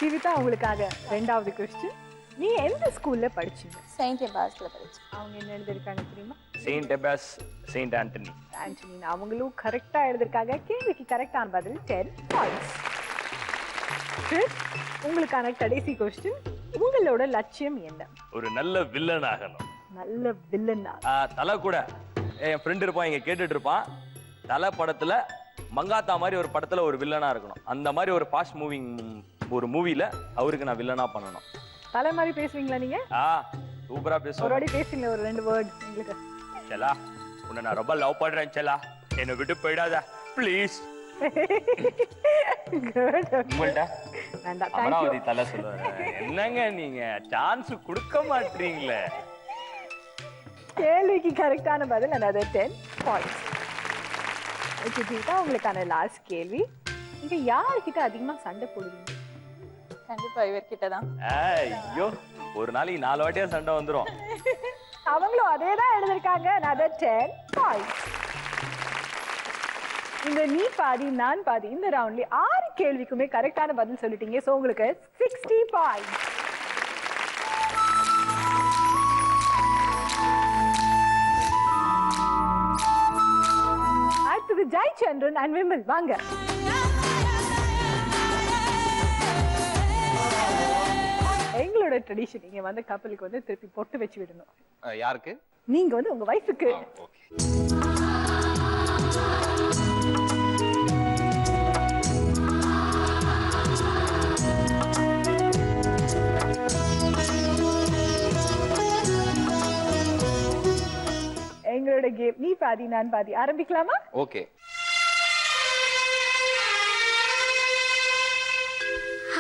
[SPEAKER 2] ஜீவிதா, உங்களுக்காக 2வது கொஸ்டின், நீ எந்த ஸ்கூல்ல படிச்சீங்க?
[SPEAKER 5] செயின்ட் எபாஸ்ல படிச்சேன்.
[SPEAKER 2] அவங்க என்ன எழுதிருக்காங்க தெரியுமா?
[SPEAKER 6] செயின்ட் எபாஸ், செயின்ட் ஆண்டனி.
[SPEAKER 2] ஆண்டனி. அவங்களும் கரெக்டா எழுதிருக்காங்க. கேள்விக்கு கரெக்டான பதில் 10 பாயிண்ட்ஸ். உங்களுக்கான கடைசி கொஸ்டின், உங்களோட லட்சியம் என்ன?
[SPEAKER 6] ஒரு நல்ல வில்லன் ஆகணும்.
[SPEAKER 2] நல்ல வில்லனா?
[SPEAKER 6] தலை கூட என் ஃப்ரெண்ட் இருப்பான், இங்க கேட்டுட்டு இருப்பான். தலை படத்துல மங்காத்தா மாதிரி ஒரு படத்துல ஒரு வில்லனா இருக்கணும். அந்த மாதிரி ஒரு ஃபாஸ்ட் மூவிங் ஒரு மூவில அவருக்கு நான் வில்லனா பண்ணணும்.
[SPEAKER 2] தலை மாதிரி பேசுவீங்களா நீங்க?
[SPEAKER 6] சூப்பரா பேசுவேன்.
[SPEAKER 2] ஒரு வாட்டி பேசுங்க, ஒரு 2 வேர்ட் எங்களுக்கு.
[SPEAKER 6] செல்லா, உன்னை நான் ரொம்ப லவ் பண்றேன் செல்லா, என்னை விட்டு போயிடாத ப்ளீஸ். அமராவதி தலை சொல்லுவாங்க. என்னங்க நீங்க சான்ஸ் கொடுக்க மாட்டீங்களே.
[SPEAKER 2] கேள்விக்கு கரெக்டான பதில் another 10 பாயிண்ட்ஸ். உங்களுக்கான லாஸ்ட் கேள்வி, நீங்க யார்கிட்ட அதிகமா சண்டை போடுவீங்க?
[SPEAKER 5] கண்டிப்பா இவர்கிட்ட தான்.
[SPEAKER 6] ஐயோ, ஒரு நாளைக்கு 4 வாட்டியா சண்டை வந்துரும்.
[SPEAKER 2] அவங்களும் அதேதான் எழுதிருக்காங்க another 10 பாயிண்ட்ஸ். இந்த நீ பாதி நான் பாதி இந்த ரவுண்ட்ல 6 கேள்விக்குமே கரெக்டான பதில் சொல்லிட்டீங்க. சோ உங்களுக்கு 60 பாயிண்ட்ஸ். அடுத்தது ஜெயச்சந்திரன் அண்ட் விமல் வாங்க. எங்களோட ட்ரெடிஷன், நீங்க வந்து கப்பலுக்கு வந்து திருப்பி பொட்டு வச்சு விடணும்.
[SPEAKER 7] யாருக்கு?
[SPEAKER 2] நீங்க வந்து உங்க வைஃபுக்கு. எங்களோட கேம் நீ பாதி நான் பாதி ஆரம்பிக்கலாமா?
[SPEAKER 7] ஓகே.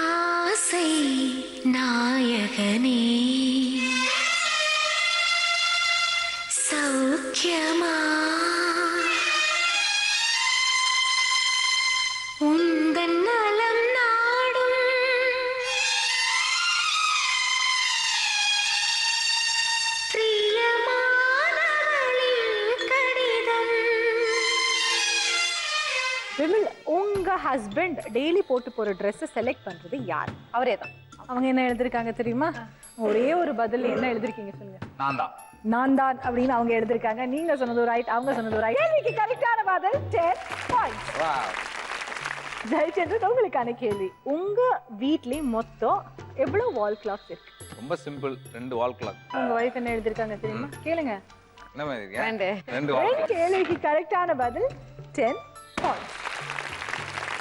[SPEAKER 1] ஆசை நாயகனே சௌக்கியமா உந்தன் நலம் நாடும்
[SPEAKER 2] விமல், உங்க ஹஸ்பண்ட் டெய்லி போட்டு போற Dress செலக்ட் பண்றது யார்? அவரே தான். அவங்க என்ன எழுதிருக்காங்க தெரியுமா? ஒரே ஒரு பதில் என்ன எழுதிருக்கீங்க சொல்லுங்க.
[SPEAKER 7] நான் தான்.
[SPEAKER 2] நான் தான் அப்படின்னு அவங்க எழுதிருக்காங்க. நீங்க சொன்னது ரைட், அவங்க சொன்னது ரைட். கேள்விக்கு கரெக்டான பதில் 10 பாயிண்ட்ஸ். ஜெயச்சந்திரன், உங்களுக்கான கேள்வி. உங்க வீட்லயே மொத்தம் எவ்வளவு வால் கிளாக்ஸ் இருக்கு?
[SPEAKER 7] ரொம்ப சிம்பிள், 2 வால் கிளாக்.
[SPEAKER 2] உங்க வைஃப் என்ன எழுதிருக்காங்க தெரியுமா? கேளுங்க.
[SPEAKER 7] என்ன மாதிரி
[SPEAKER 4] 2
[SPEAKER 7] வால் கிளாக்.
[SPEAKER 2] கேள்விக்கு கரெக்டான பதில் 10 பாயிண்ட்ஸ்.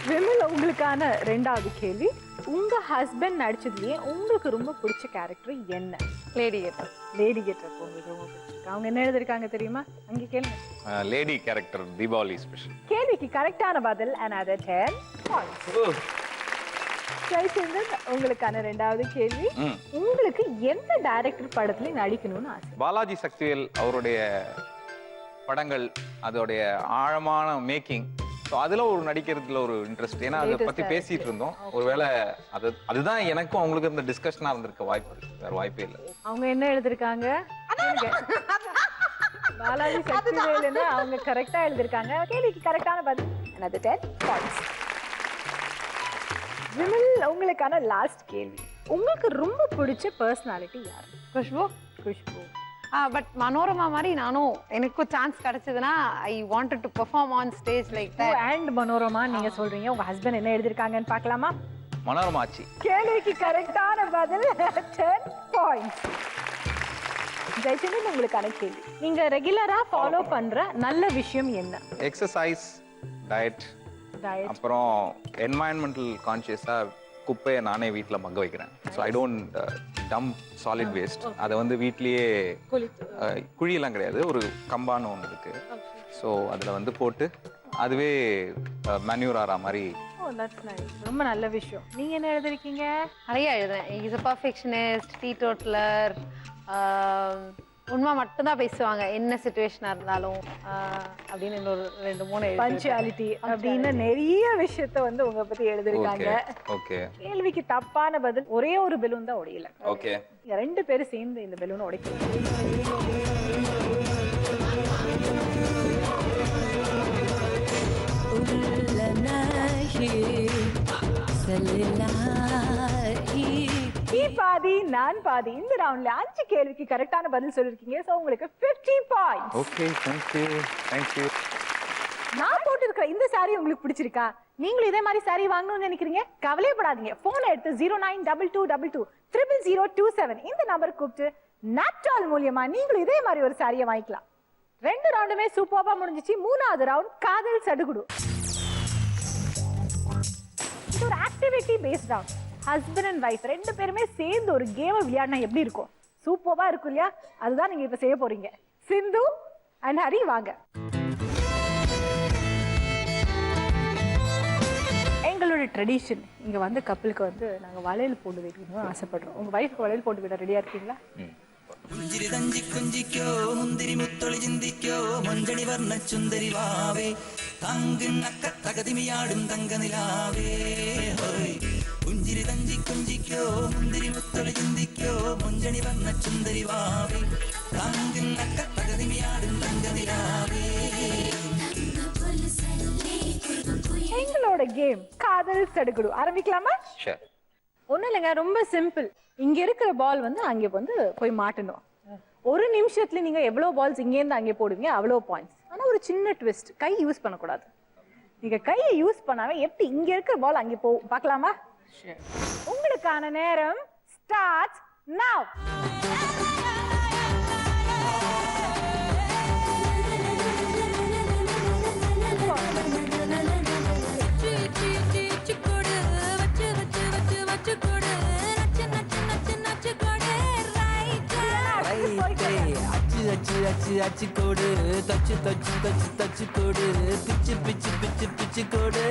[SPEAKER 2] விமல், உங்களுக்கான 2வது கேள்வி. உங்க ஹஸ்பண்ட் நடிச்சதுலயே உங்களுக்கு ரொம்ப பிடிச்ச கேரக்டர் என்ன?
[SPEAKER 4] Lady cater.
[SPEAKER 2] லேடி கேட்டர் உங்களுக்கு ரொம்ப பிடிச்சிருக்கு. அவங்க என்ன எழுதிருக்காங்க தெரியுமா? அங்க கேளுங்க.
[SPEAKER 7] Lady character Deepavali special.
[SPEAKER 2] கேள்விக்கு கரெக்டான பதில் another 10 points. ஜெயச்சந்திரன், உங்களுக்கான 2வது கேள்வி. உங்களுக்கு எந்த டைரக்டர் படத்துல நடிக்கணும்னு ஆசை?
[SPEAKER 7] பாலாஜி சக்திவேல் அவருடைய படங்கள், அதோடைய ஆழமான மேக்கிங், ஸோ அதில் ஒரு நடிக்கிறதுல ஒரு இன்ட்ரெஸ்ட். ஏன்னா அதை பற்றி பேசிட்டு இருந்தோம். ஒருவேளை அதுதான் எனக்கும் அவங்களுக்கு இந்த டிஸ்கஷனாக இருந்திருக்க வாய்ப்பு, வேற வாய்ப்பே இல்லை.
[SPEAKER 2] அவங்க என்ன எழுதிருக்காங்க? பாலாஜி சக்திவேல்னு அவங்க கரெக்டா எழுதிருக்காங்க. கேள்விக்கு கரெக்டான பதில் another 10 points. விமல், உங்களுக்கான லாஸ்ட் கேள்வி. உங்களுக்கு ரொம்ப பிடிச்ச பர்சனாலிட்டி யார்?
[SPEAKER 4] குஷ்பு. பட் மனோரமா மாதிரி நானும் எனக்கும் சான்ஸ் கிடைச்சதுன்னா I wanted to perform on stage like that.
[SPEAKER 2] And Manorama நீங்க சொல்றீங்க. உங்க ஹஸ்பண்ட் என்ன எழுதிருக்காங்கன்னு பார்க்கலாமா?
[SPEAKER 7] மனோரமா ஆச்சி.
[SPEAKER 2] கேள்விக்கு கரெக்டான பதில் 10 பாயிண்ட்ஸ். ஜெயச்சந்திரன், உங்களுக்கான கேள்வி. நீங்க ரெகுலரா ஃபாலோ பண்ற நல்ல விஷயம் என்ன?
[SPEAKER 7] எக்ஸசைஸ், டயட், அப்புறம் என்வாயன்மெண்டல் கான்சியஸா குப்பையை நானே வீட்டில் மக்க வைக்கிறேன். So I don't dump solid waste. அதை வந்து வீட்லேயே குழியெல்லாம் கிடையாது, ஒரு கம்பான்னு ஒன்று இருக்கு. ஸோ அதில் வந்து போட்டு அதுவே மேன்யூர் ஆகிற மாதிரி.
[SPEAKER 2] ரொம்ப நல்ல விஷயம். நீங்க என்ன எழுதிருக்கீங்க?
[SPEAKER 4] நிறைய எழுதுறேன். இஸ் அ பர்ஃபெக்ஷனிஸ்ட், டீடோட்டலர், உண்மை மட்டும்தான் பேசுவாங்க என்ன சிச்சுவேஷனா இருந்தாலும் அப்படின்னு இன்னொரு 2-3
[SPEAKER 2] பஞ்சுவாலிட்டி அப்படின்னு நிறைய விஷயத்த வந்து உங்க பத்தி எழுதிருக்காங்க.
[SPEAKER 7] ஓகே.
[SPEAKER 2] கேள்விக்கு தப்பான பதில் ஒரே ஒரு பெலூன் தான் உடையல.
[SPEAKER 7] ஓகே.
[SPEAKER 2] 2 பேரும் சேர்ந்து இந்த பெலூன் உடைக்கணும். நீ பாதி நான் பாதி. இந்த ரவுண்ட்ல 5 கேள்விக்கு கரெக்டான பதில் சொல்லிருக்கீங்க. சோ உங்களுக்கு 50 பாயிண்ட்ஸ்.
[SPEAKER 7] Okay, thank you.
[SPEAKER 2] நான் போட்டுருக்கிற இந்த saree உங்களுக்கு பிடிச்சிருக்கா? நீங்களும் இதே மாதிரி saree வாங்கணும்னு நினைக்கிறீங்க? கவலைப்படாதீங்க. போன் எடுத்து 0922220027 இந்த நம்பருக்கு கூப்பிட்டு நாப்டால் மூலமா நீங்களும் இதே மாதிரி ஒரு சாரியை வாங்கிக்கலாம். 2 ரவுண்டுமே சூப்பரா முடிஞ்சிச்சு. 3வது ரவுண்ட் காதல் சடுகுடு. இது ஒரு activity based round. Husband and wife 2 பேருமே சேர்ந்து ஒரு கேம் விளையாடினா எப்படி இருக்கும்? சூப்பரா இருக்கும் இல்லையா? அதுதான் நீங்க இப்ப செய்ய போறீங்க. சிந்து அண்ட் ஹரி வாங்க. எங்களோட ட்ரெடிஷன் இங்க வந்து கப்பலுக்கு வந்து நாங்க வளையல் போட்டு வைக்கணும்னு ஆசைப்படுறோம். உங்க வைஃப்க்கு வளையல் போட்டு விட ரெடியா இருக்கீங்களா?
[SPEAKER 8] പുഞ്ചിരി തഞ്ചി കുഞ്ചിക്കോ മുന്തിരി മുത്തൊളി ചിന്തിക്കോ മഞ്ചണി വർണ്ണ ചുന്ദരി വാവേ തങ്കിണ്ണക്ക തകതിമിയാടും തങ്കനിലാവേ പുഞ്ചിരി തഞ്ചി കുഞ്ചിക്കോ മുന്തിരി മുത്തൊളി ചിന്തിക്കോ മഞ്ചണി വർണ്ണ ചുന്ദരി വാവേ തങ്കിണ്ണക്ക തകതിമിയാടും തങ്കനിലാവേ.
[SPEAKER 2] எங்களோட கேம் காதல் சடுகுடு ஆரம்பிக்கலாமா?
[SPEAKER 3] ஷூர்.
[SPEAKER 2] ஒன்றும் இல்லைங்க, ரொம்ப சிம்பிள். இங்க இருக்கிற பால் வந்து அங்கே வந்து போய் மாட்டணும். 1 நிமிஷத்துல நீங்க எவ்வளவு பால்ஸ் இங்கேருந்து அங்கே போடுவீங்க அவ்வளோ பாயிண்ட்ஸ். ஆனா ஒரு சின்ன ட்விஸ்ட், கை யூஸ் பண்ணக்கூடாது. நீங்க கையை யூஸ் பண்ணாம எப்படி இங்க இருக்கிற பால் அங்கே போகும் பார்க்கலாமா? உங்களுக்கான நேரம் ஸ்டார்ட் நவ்.
[SPEAKER 8] அச்சு அச்சு அச்சு கோடு தச்சு தச்சு தச்சு தச்சு கோடு பிச்சு பிச்சு பிச்சு பிச்சு கோடு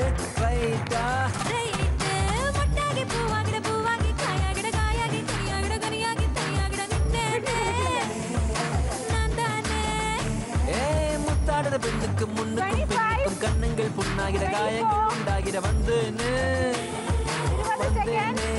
[SPEAKER 8] ரைட்டா ரைட் மொட்டாகி பூவாகிட பூவாகி காயாகிட காயாகி கனியாகிட கனியாகி தனியாகிட நின்னே நான் தானே ஏ முத்தாடுற பெண்ணுக்கு முன்னுக்கும் பின்னுக்கும் கண்ணங்கள் புண்ணாகிட காயங்கள் உண்டாகிட வந்தேனே வந்தேனே.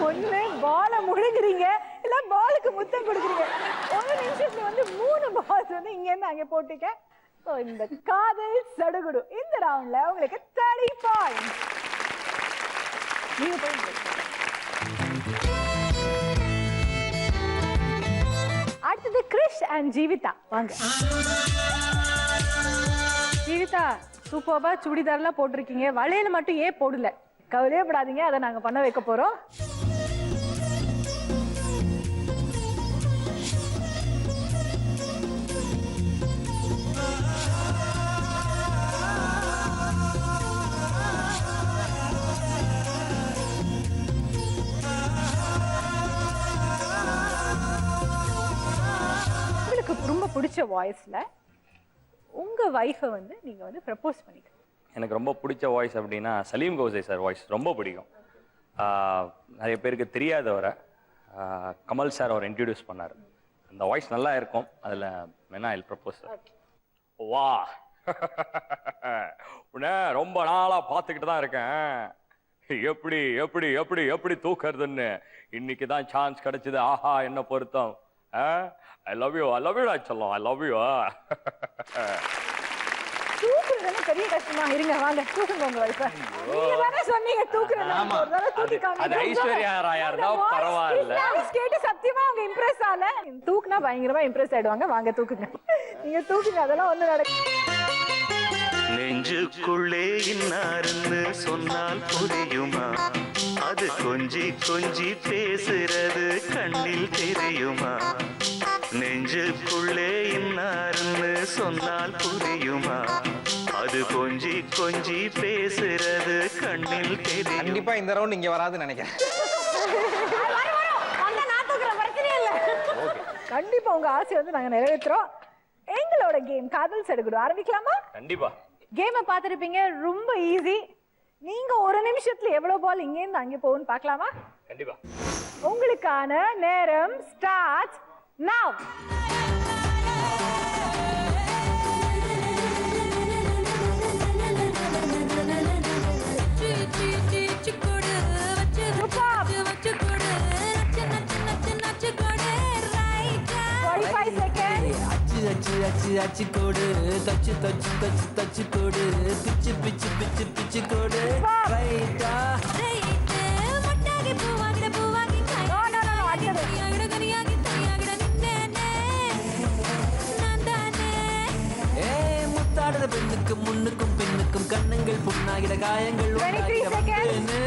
[SPEAKER 2] ஒண்ணு பாலை முழுங்குறீங்க இல்ல பாலுக்கு முத்தம் கொடுக்குறீங்க. ஒரு நிமிஷத்துல வந்து 3 பால்ஸ் வந்து இங்க இருந்து அங்க போட்டீங்க. சோ இந்த காதல் சடுகுடு இந்த ரவுண்ட்ல உங்களுக்கு 30 பாயிண்ட்ஸ். நீங்க போய் அடுத்தது கிரிஷ் அண்ட் ஜீவிதா. வாங்க ஜீவிதா, சூப்பர்பா சுடிதார்லாம் போட்டிருக்கீங்க, வளையல் மட்டும் ஏன் போடல? கவலையே படாதீங்க, அதை நாங்க பண்ண வைக்க போறோம். உங்களுக்கு ரொம்ப பிடிச்ச வாய்ஸ்ல உங்க வைஃபை வந்து நீங்க வந்து ப்ரப்போஸ் பண்ணிக்கலாம்.
[SPEAKER 6] எனக்கு ரொம்ப பிடிச்ச வாய்ஸ் அப்படின்னா சலீம் கௌசே சார் வாய்ஸ் ரொம்ப பிடிக்கும். நிறைய பேருக்கு தெரியாதவரை கமல் சார் அவர் இன்ட்ரடியூஸ் பண்ணார். அந்த வாய்ஸ் நல்லா இருக்கும். அதில் வேணா ஐ ப்ரப்போஸ். வா உன்னை ரொம்ப நாளாக பார்த்துக்கிட்டு தான் இருக்கேன், எப்படி எப்படி எப்படி எப்படி தூக்குறதுன்னு. இன்னைக்கு தான் சான்ஸ் கிடைச்சது. ஆஹா என்ன பொருத்தம். ஐ லவ் யூ சொல்லும். I love you.
[SPEAKER 2] தூக்குறதுன்னு பெரிய கஷ்டமா? இருங்க வாங்க தூக்குங்க உங்க வைஃபை. நீங்க தானே சொன்னீங்க தூக்குறேன்னு. ஒருதடவை தூக்கி காமிங்க.
[SPEAKER 6] அது ஐஸ்வர்யா ராயா இருந்தா பரவாயில்ல.
[SPEAKER 2] கேட்டு சத்தியமா அவங்க இம்ப்ரெஸ் ஆல. தூக்குனா பயங்கரமா இம்ப்ரெஸ் ஆயிடுவாங்க. வாங்க தூக்குங்க. நீங்க தூக்குங்க, அதெல்லாம் ஒண்ணு நடக்கும்.
[SPEAKER 10] நெஞ்சுக்குள்ளே இன்னாருன்னு சொன்னால் புரியுமா? அது கொஞ்சி கொஞ்சி பேசுறது கண்ணில் தெரியுமா? நெஞ்சுக்குள்ளே இன்னாருன்னு சொன்னால் புரியுமா? அது கொஞ்சி கொஞ்சி பேசுறது கண்ணில் தெரியும்.
[SPEAKER 7] கண்டிப்பா இந்த ரவுண்ட் இங்க வராதுன்னு நினைக்கிறேன்.
[SPEAKER 2] கண்டிப்பா உங்க ஆசை வந்து நாங்க நிறைவேற்றுறோம். எங்களோட கேம் காதல் சடுகுடு ஆரம்பிக்கலாமா?
[SPEAKER 6] கண்டிப்பா.
[SPEAKER 2] கேமை பார்த்துருப்பீங்க, ரொம்ப ஈஸி. நீங்க ஒரு நிமிஷத்துல எவ்வளவு பால் இங்க இருந்து அங்கே போகும்னு பார்க்கலாமா?
[SPEAKER 6] கண்டிப்பா.
[SPEAKER 2] உங்களுக்கான நேரம் ஸ்டார்ட் நவ.
[SPEAKER 8] அச்சு கோடு தச்சு தச்சு தச்சு தச்சு கோடு பிச்சு பிச்சு பிச்சு பிச்சு கோடு ரைட்டா ரைட்டு முட்டாகி பூவாகிட பூவாகி கனியாகிட கனியாகி தனியாகிட நின்னேனே நான் தானே. முத்தாடுற பெண்ணுக்கு முன்னுக்கும் பின்னுக்கும் கண்ணங்கள் புண்ணாகிட காயங்கள் உண்டாகிட வந்தேனே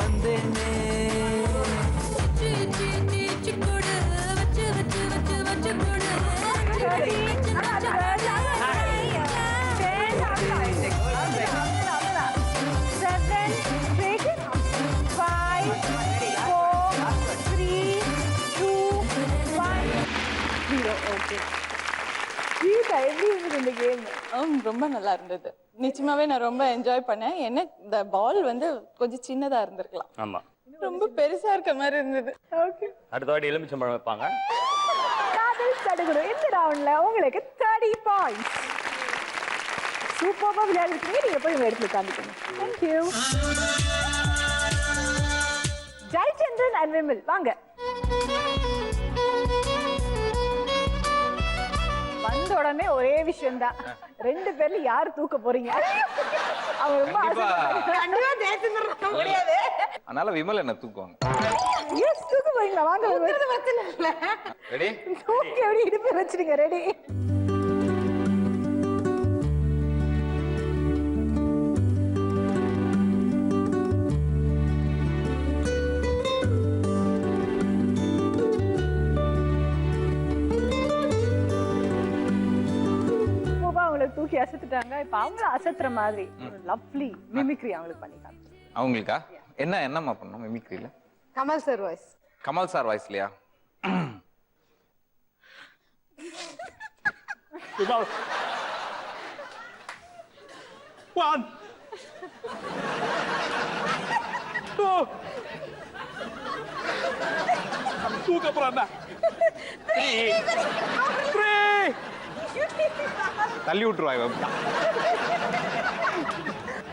[SPEAKER 8] வந்தேனே. கோடு வச்சு வச்சு வச்சு வச்சு கோடு.
[SPEAKER 5] ரொம்ப நல்லா இருந்தது. நிச்சயமாவே நான் ரொம்ப என்ஜாய் பண்ணேன். என்ன இந்த பால் வந்து கொஞ்சம் சின்னதா இருந்திருக்கலாம்.
[SPEAKER 6] ஆமா,
[SPEAKER 5] ரொம்ப பெருசா இருக்க மாதிரி இருந்தது.
[SPEAKER 6] அடுத்த வாட்டி எலுமிச்சம்பழம் வைப்பாங்க.
[SPEAKER 2] காதல் சடுகுடு இந்த ரவுண்ட்ல உங்களுக்கு 30 பாயிண்ட்ஸ். சூப்பரா விளையாடிருக்கீங்க. நீங்க போய் உங்க இடத்துல காமிக்கணும். Thank you. Jayachandran and Vimal வாங்க. வந்த உடனே ஒரே விஷயம் தான், 2 பேர்ல யார் தூக்க போறீங்க? அவங்க ரொம்ப
[SPEAKER 5] கண்டிப்பா ஜெயச்சந்திரன் முடியாது.
[SPEAKER 7] அதனால விமல் என்ன தூக்குவாங்க.
[SPEAKER 2] எஸ் தூக்க போறீங்களா? வாங்க.
[SPEAKER 7] ரெடி?
[SPEAKER 2] தூக்கி எப்படி இடுப்பு வச்சிருங்க. ரெடி? தூக்கி அசத்துட்டாங்க. இப்ப அவங்கள அசத்துற மாதிரி ஒரு லவ்லி மிமிக்ரி அவங்களுக்கு பண்ணிட்டாங்க.
[SPEAKER 7] அவங்களுக்கா என்னம்மா பண்ணணும் மிமிக்ரியில?
[SPEAKER 4] Kamal sir voice.
[SPEAKER 7] Kamal sir வாய்ஸ்லயா?
[SPEAKER 6] One, two, தூக்க போறாங்க. 3
[SPEAKER 7] தள்ளி விட்டுருவாங்க.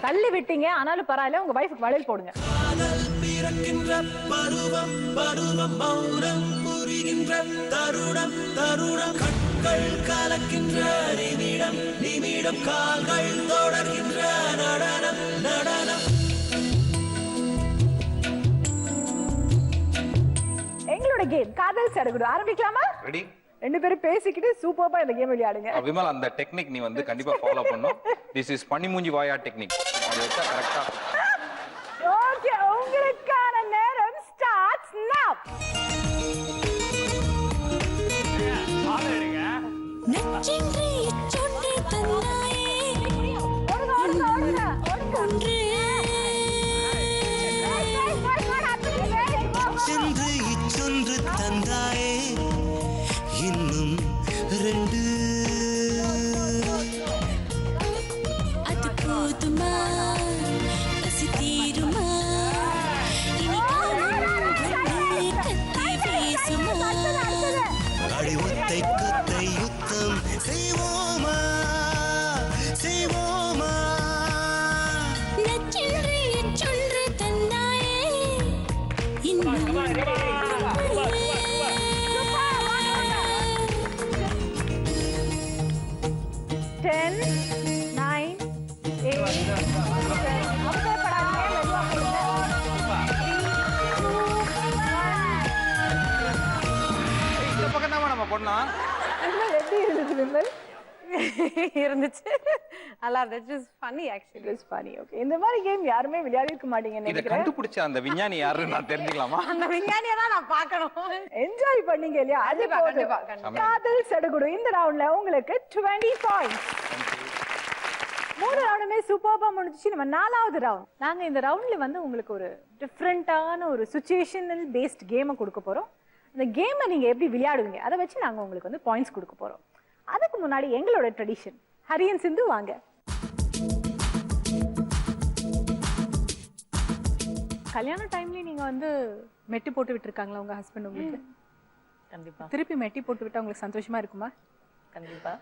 [SPEAKER 2] தள்ளி விட்டீங்க, ஆனாலும் பரவாயில்ல, உங்க வைஃபுக்கு வளையல் போடுங்க. எங்களோட கேம் காதல் சடுகுடு ஆரம்பிக்கலாமா?
[SPEAKER 7] ரெடி?
[SPEAKER 2] ரெண்டு பேரும் பேசிக்கிட்டு சூப்பரா இந்த கேம் விளையாடுங்க.
[SPEAKER 7] விமல், அந்த டெக்னிக் நீ வந்து கண்டிப்பா ஃபாலோ பண்ணும். திஸ் இஸ் பண்ணி மூஞ்சி வாயா டெக்னிக். அது வெச்சா கரெக்ட்டா.
[SPEAKER 2] ஓகே, உங்களுக்கான நேரம் ஸ்டார்ட்ஸ் நவ.
[SPEAKER 1] நெஞ்சென்று இச்சொன்று தந்தாயே
[SPEAKER 8] சென்று இச்சொன்று தந்தாயே இன்னும் ரெண்டு
[SPEAKER 1] அது போதுமா பசி தீருமா இனி காலம் கத்தி பேசுமா
[SPEAKER 8] அடி ஒத்தை கொத்தை யுத்தம் செய்வோமா செய்வோமா
[SPEAKER 1] நெஞ்சென்று இச்சொன்று தந்தாயே இன்னும்
[SPEAKER 2] 10 9 8
[SPEAKER 7] இந்த பக்கம் தான் நம்ம பண்ணலாம்.
[SPEAKER 2] எப்படி இருந்துச்சு விமல்?
[SPEAKER 4] இருந்துச்சு. நல்லா இருந்துச்சு. Funny actually.
[SPEAKER 2] It's funny. Okay, இந்த மாதிரி கேம் யாருமே விளையாடி இருக்க மாட்டீங்கன்னு
[SPEAKER 7] இத
[SPEAKER 2] நினைக்கிறேன்.
[SPEAKER 7] கண்டுபிடிச்ச அந்த விஞ்ஞானி யாருன்னு நான் தெரிஞ்சுக்கலாமா?
[SPEAKER 4] அந்த விஞ்ஞானியை தான் நான் பார்க்கணும்.
[SPEAKER 2] என்ஜாய் பண்ணீங்க இல்லையா? அது
[SPEAKER 4] கண்டிப்பா, கண்டிப்பா.
[SPEAKER 2] காதல் சடுகுடு இந்த ரவுண்ட்ல உங்களுக்கு 20 பாயிண்ட்ஸ். 3 ரவுண்டுமே சூப்பர்பா முடிஞ்சிச்சு. நம்ம 4வது ரவுண்ட். நாங்க இந்த ரவுண்ட்ல வந்து உங்களுக்கு ஒரு டிஃப்ரெண்டான ஒரு சிச்சுவேஷனல் பேஸ்ட் கேமை கொடுக்க போறோம். அந்த கேமை நீங்க எப்படி விளையாடுவீங்க அதை வச்சு நாங்க உங்களுக்கு வந்து பாயிண்ட்ஸ் கொடுக்க போறோம். அதுக்கு முன்னாடி எங்களோட ட்ரெடிஷன் ஹரியன் சிந்து வாங்க. கல்யாண டைம்ல நீங்க வந்து மெட்டி போட்டு விட்டுருக்காங்களா உங்க ஹஸ்பண்ட் உங்களுக்கு?
[SPEAKER 9] கண்டிப்பா.
[SPEAKER 2] திருப்பி மெட்டி போட்டு விட்டா உங்களுக்கு சந்தோஷமா இருக்குமா?
[SPEAKER 9] கண்டிப்பா.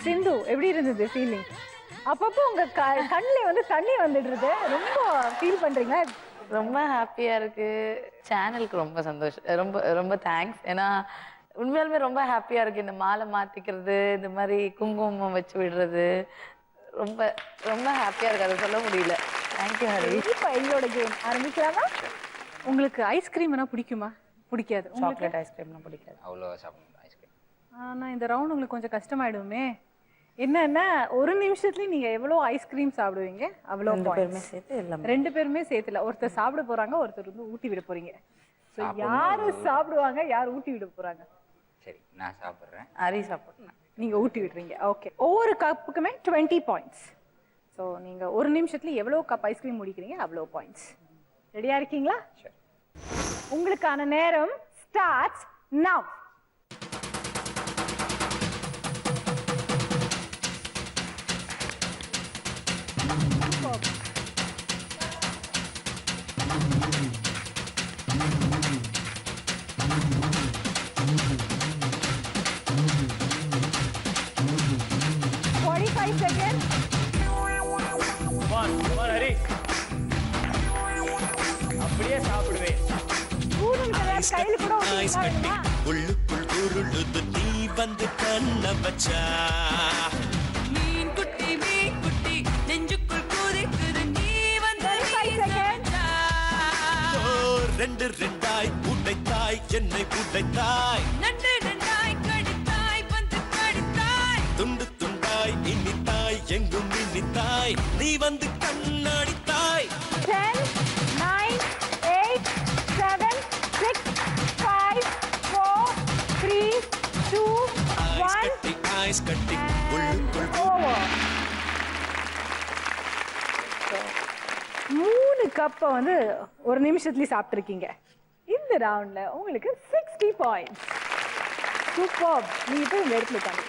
[SPEAKER 2] சிந்து, எப்படி இருந்தது ஃபீலிங்? அப்பப்போ உங்க கண்ணுல வந்து தண்ணி வந்துடுறது, ரொம்ப ஃபீல் பண்றீங்க?
[SPEAKER 9] ரொம்ப ஹாப்பியா இருக்கு. சேனலுக்கு ரொம்ப சந்தோஷம், ரொம்ப ரொம்ப தேங்க்ஸ். ஏன்னா உண்மையாலுமே ரொம்ப ஹாப்பியா இருக்கு. இந்த மாலை மாத்திக்கிறது, இந்த மாதிரி குங்குமம் வச்சு விடுறது, ரொம்ப ரொம்ப ஹாப்பியா இருக்கு. அதை சொல்ல முடியல. தேங்க்யூ ஹரி.
[SPEAKER 2] இப்போ எங்களோட கேம் ஆரம்பிக்கலாமா? உங்களுக்கு ஐஸ்கிரீம்னா பிடிக்குமா? பிடிக்காது.
[SPEAKER 9] சாக்லேட் ஐஸ்கிரீம்னா பிடிக்காது.
[SPEAKER 3] அவ்வளோ சாப்பிடணும் ஐஸ்கிரீம்.
[SPEAKER 2] ஆனா இந்த ரவுண்ட் உங்களுக்கு கொஞ்சம் கஷ்டமாயிடுமே. என்னன்னா ஒரு நிமிஷத்துல நீங்க எவ்வளவு ஐஸ்கிரீம் சாப்பிடுவீங்க அவ்வளோ
[SPEAKER 9] பேருமே சேர்த்து எல்லாமே.
[SPEAKER 2] 2 பேருமே சேர்த்துல ஒருத்தர் சாப்பிட போறாங்க, ஒருத்தர் வந்து ஊட்டி விட போறீங்க. சோ யாரு சாப்பிடுவாங்க, யார் ஊட்டி விட போறாங்க?
[SPEAKER 3] சரி, நான் சாப்பிட்றேன்.
[SPEAKER 9] ஹரி சாப்பிடுறேன்.
[SPEAKER 2] நீங்க ஊட்டி விடுறீங்க. ஓகே, ஒவ்வொரு கப்புக்குமே 20 பாயிண்ட்ஸ். ஸோ நீங்க ஒரு நிமிஷத்துல எவ்வளவு கப் ஐஸ்கிரீம் முடிக்கிறீங்க அவ்வளோ பாயிண்ட்ஸ். ரெடியா இருக்கீங்களா?
[SPEAKER 3] சரி.
[SPEAKER 2] உங்களுக்கான நேரம் ஸ்டார்ட்ஸ் நவ்.
[SPEAKER 6] அப்படியே சாப்பிடுவேன்.
[SPEAKER 2] கையில கூட
[SPEAKER 8] உள்ளுக்குள் உருளுது நீ வந்து கண்ண வச்சா.
[SPEAKER 1] மீன் குட்டி நெஞ்சுக்குள் குதிக்குது நீ வந்து
[SPEAKER 8] ரெண்டு ரெண்டாய் உடைத்தாய் என்னை உடைத்தாய்.
[SPEAKER 1] நண்டு நண்டாய் கடித்தாய் வந்து கடித்தாய்.
[SPEAKER 8] துண்டு துண்டாய் இனித்தாய் எங்கும் இனித்தாய் நீ வந்து கண்ணாடித்தாய்.
[SPEAKER 2] 10 9 8 7 6 5 4 3 2 1
[SPEAKER 8] ஐஸ் கட்டி உள்ளுக்குள்
[SPEAKER 2] ஓவர். 3 கப்பை வந்து ஒரு நிமிஷத்துலயே சாப்பிட்டுருக்கீங்க. இந்த இந்த ரவுண்ட்ல உங்களுக்கு 60 பாயிண்ட்ஸ். சூப்பர். நீங்க இப்போ உங்க இடத்துல உட்காந்து.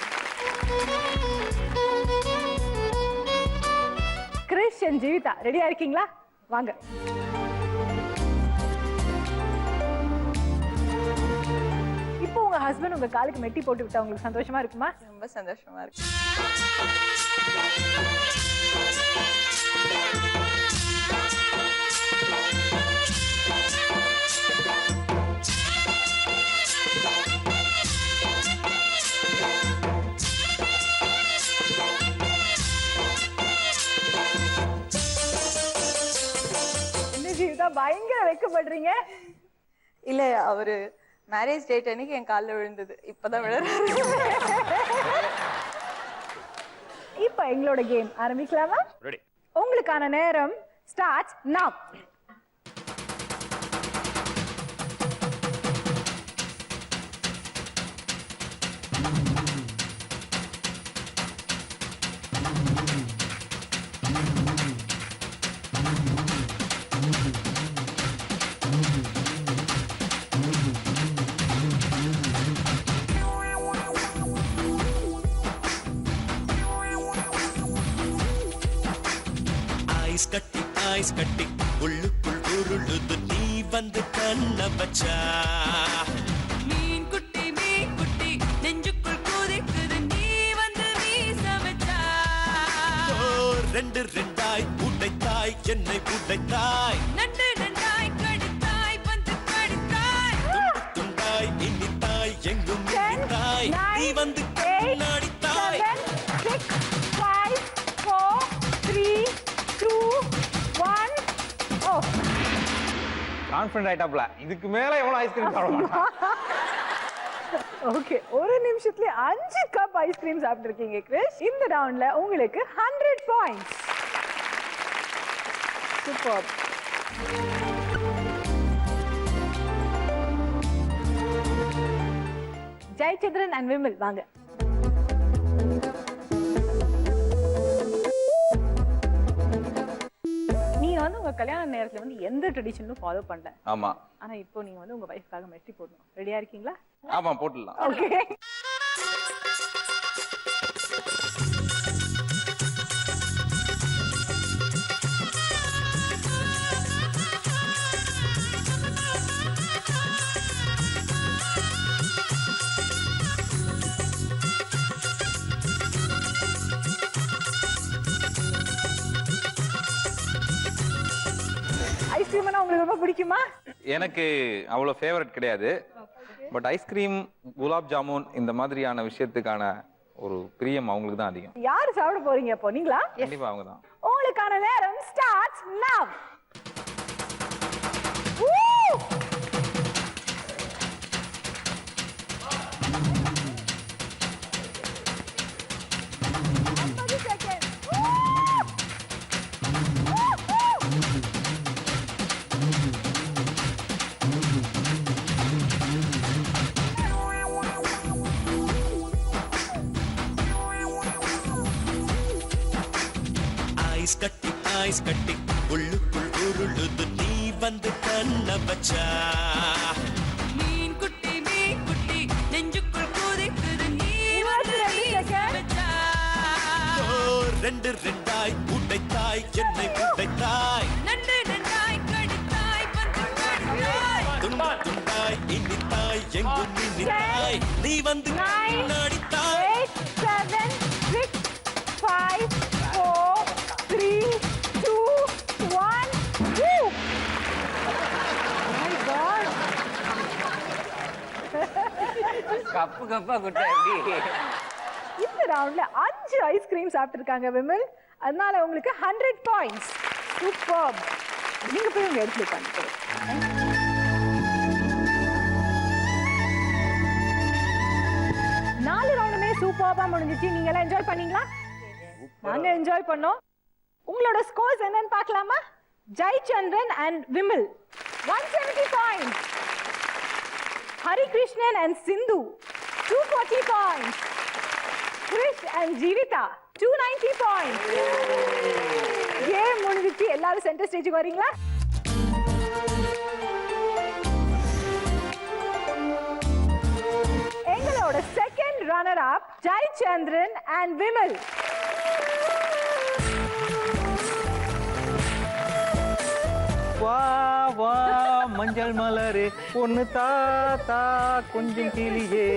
[SPEAKER 2] கிரிஷ் and ஜீவிதா ரெடியா இருக்கீங்களா? வாங்க. இப்போ உங்க ஹஸ்பண்ட் உங்க காலுக்கு மெட்டி போட்டு விட்டா உங்களுக்கு சந்தோஷமா இருக்குமா?
[SPEAKER 5] ரொம்ப சந்தோஷமா இருக்கு.
[SPEAKER 2] என்ன ஜீவிதா பயங்கர வெக்கப்படுறீங்க?
[SPEAKER 5] இல்ல அவரு மேரேஜ் டேட் அன்னைக்கு என் காலில் விழுந்தது. இப்பதான் விழுறாரு.
[SPEAKER 2] இப்போ எங்களோட கேம் ஆரம்பிக்கலாமா?
[SPEAKER 6] ரெடி.
[SPEAKER 2] உங்களுக்கான நேரம் ஸ்டார்ட் நவ.
[SPEAKER 8] ஐஸ் கட்டி உள்ளுக்குள் உருளுது நீ வந்து கண்ண வச்சா.
[SPEAKER 1] மீன் குட்டி நெஞ்சுக்குள் குதிக்குது நீ வந்து வீச வச்சா.
[SPEAKER 8] ரெண்டு ரெண்டாய் உடைத்தாய் என்னை உடைத்தாய்.
[SPEAKER 1] நண்டு நண்டாய் கடித்தாய் பந்து கடித்தாய்.
[SPEAKER 8] துண்டு துண்டாய் இனித்தாய் எங்கும் இனித்தாய் நீ வந்து கண்ணாடித்தாய்.
[SPEAKER 2] 7, 6, 5, 4, 3, 2, 1. ஓ
[SPEAKER 7] கான்ஃபிடன்ட் ஆயிட்டாப்ல. இதுக்கு மேல எவ்வளவு ஐஸ்கிரீம் சாப்பிட மாட்டான்.
[SPEAKER 2] ஓகே, ஒரு நிமிஷத்துல 5 கப் ஐஸ்கிரீம் சாப்பிட்டுருக்கீங்க கிரிஷ். இந்த ரவுண்ட்ல உங்களுக்கு 100 points. Super. Jayachandran and Vimal வாங்க. நீங்க வந்து உங்க கல்யாண நேரத்துல வந்து எந்த ட்ரெடிஷனும் ஃபாலோ பண்ணல.
[SPEAKER 7] ஆமா.
[SPEAKER 2] ஆனா இப்போ நீங்க வந்து உங்க வைஃப்காக மெட்டி போடணும். ரெடியா இருக்கீங்களா?
[SPEAKER 7] ஆமா, போட்டுடலாம்.
[SPEAKER 2] ஓகே. ஐஸ்கிரீம்னா உங்களுக்கு ரொம்ப பிடிக்குமா?
[SPEAKER 7] எனக்கு அவ்வளவு ஃபேவரட் கிடையாது. பட் ஐஸ்கிரீம், குலாப் ஜாமுன் இந்த மாதிரியான விஷயத்துக்கான ஒரு பிரியம் அவங்களுக்கு தான் அதிகம்.
[SPEAKER 2] யாரு சாப்பிட போறீங்க அப்போ? நீங்களா?
[SPEAKER 7] கண்டிப்பா அவங்க தான்.
[SPEAKER 2] உங்களுக்கான நேரம் ஸ்டார்ட் நவ.
[SPEAKER 8] ஐஸ் கட்டி உள்ளுக்குள் உருளுது நீ வந்து கண்ண வச்சா.
[SPEAKER 1] மீன் குட்டி நெஞ்சுக்குள் குதிக்குது நீ வந்து வீச வச்சா.
[SPEAKER 8] ரெண்டு ரெண்டாய் உடைத்தாய் என்னை உடைத்தாய்.
[SPEAKER 1] நண்டு நண்டாய் கடித்தாய் பந்து கடித்தாய்.
[SPEAKER 8] துண்டு துண்டாய் இனித்தாய் எங்கும் இனித்தாய் நீ வந்து கண்ணாடித்தாய்.
[SPEAKER 2] 8, 7, 6, 5, 4, 3, 2, 1. My God.
[SPEAKER 3] கப்பு கப்பா குட்டா எப்படி?
[SPEAKER 2] இந்த ரவுண்ட்ல 5 ஐஸ்கிரீம் சாப்பிட்டிருக்காங்க விமல். அதனால உங்களுக்கு 100 பாயிண்ட்ஸ். சூப்பர். நீங்க போய் உங்க இடத்துல உட்கார்ந்து. 4 ரவுண்டுமே சூப்பர்பா முடிஞ்சிச்சு. நீங்க எல்லாம் என்ஜாய் பண்ணீங்களா? நாங்க என்ஜாய் பண்ணோம். உங்களோட ஸ்கோர்ஸ் என்னன்னு பார்க்கலாமா? Jayachandran and Vimal 170 points. Harikrishnan and Sindhu 240 points. Krish and Jeevitha 290 points. Game முடிஞ்சிச்சு. எல்லாரும் சென்டர் ஸ்டேஜுக்கு வரீங்களா? second runner-up, Jayachandran and Vimal.
[SPEAKER 7] வா வா மஞ்சள் மலரே பொண்ணு தாத்தா கொஞ்சம் கிளியே.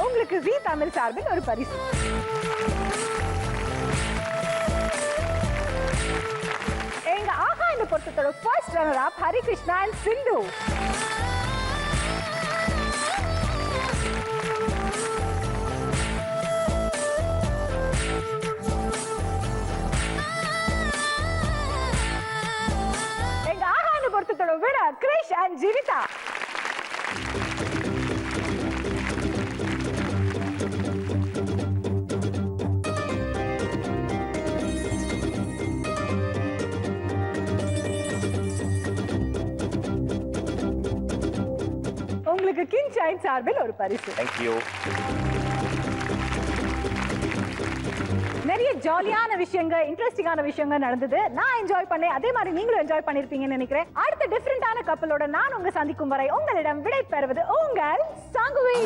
[SPEAKER 2] உங்களுக்கு ஜீ தமிழ் சார்பில் ஒரு பரிசு. எங்க ஆஹா இந்த பொருத்தத்தோட first runner up Harikrishna and Sindhu. எங்க ஆஹா இந்த பொருத்தத்தோட வினர் கிரிஷ் அண்ட் ஜீவிதா. உங்களுக்கு கிங் சைன் சார்பில் ஒரு பரிசு.
[SPEAKER 6] தேங்க்யூ.
[SPEAKER 2] நிறைய ஜாலியான விஷயங்கள், இன்ட்ரெஸ்டிங்கான விஷயங்கள் நடந்தது. நான் என்ஜாய் பண்ணேன், அதே மாதிரி நீங்களும் என்ஜாய் பண்ணிருப்பீங்கன்னு நினைக்கிறேன். அடுத்த டிஃபரெண்டான கப்பலோட நான் உங்க சந்திக்கும் வரை உங்களிடம் விடை பெறுவது உங்கள் சங்குவி.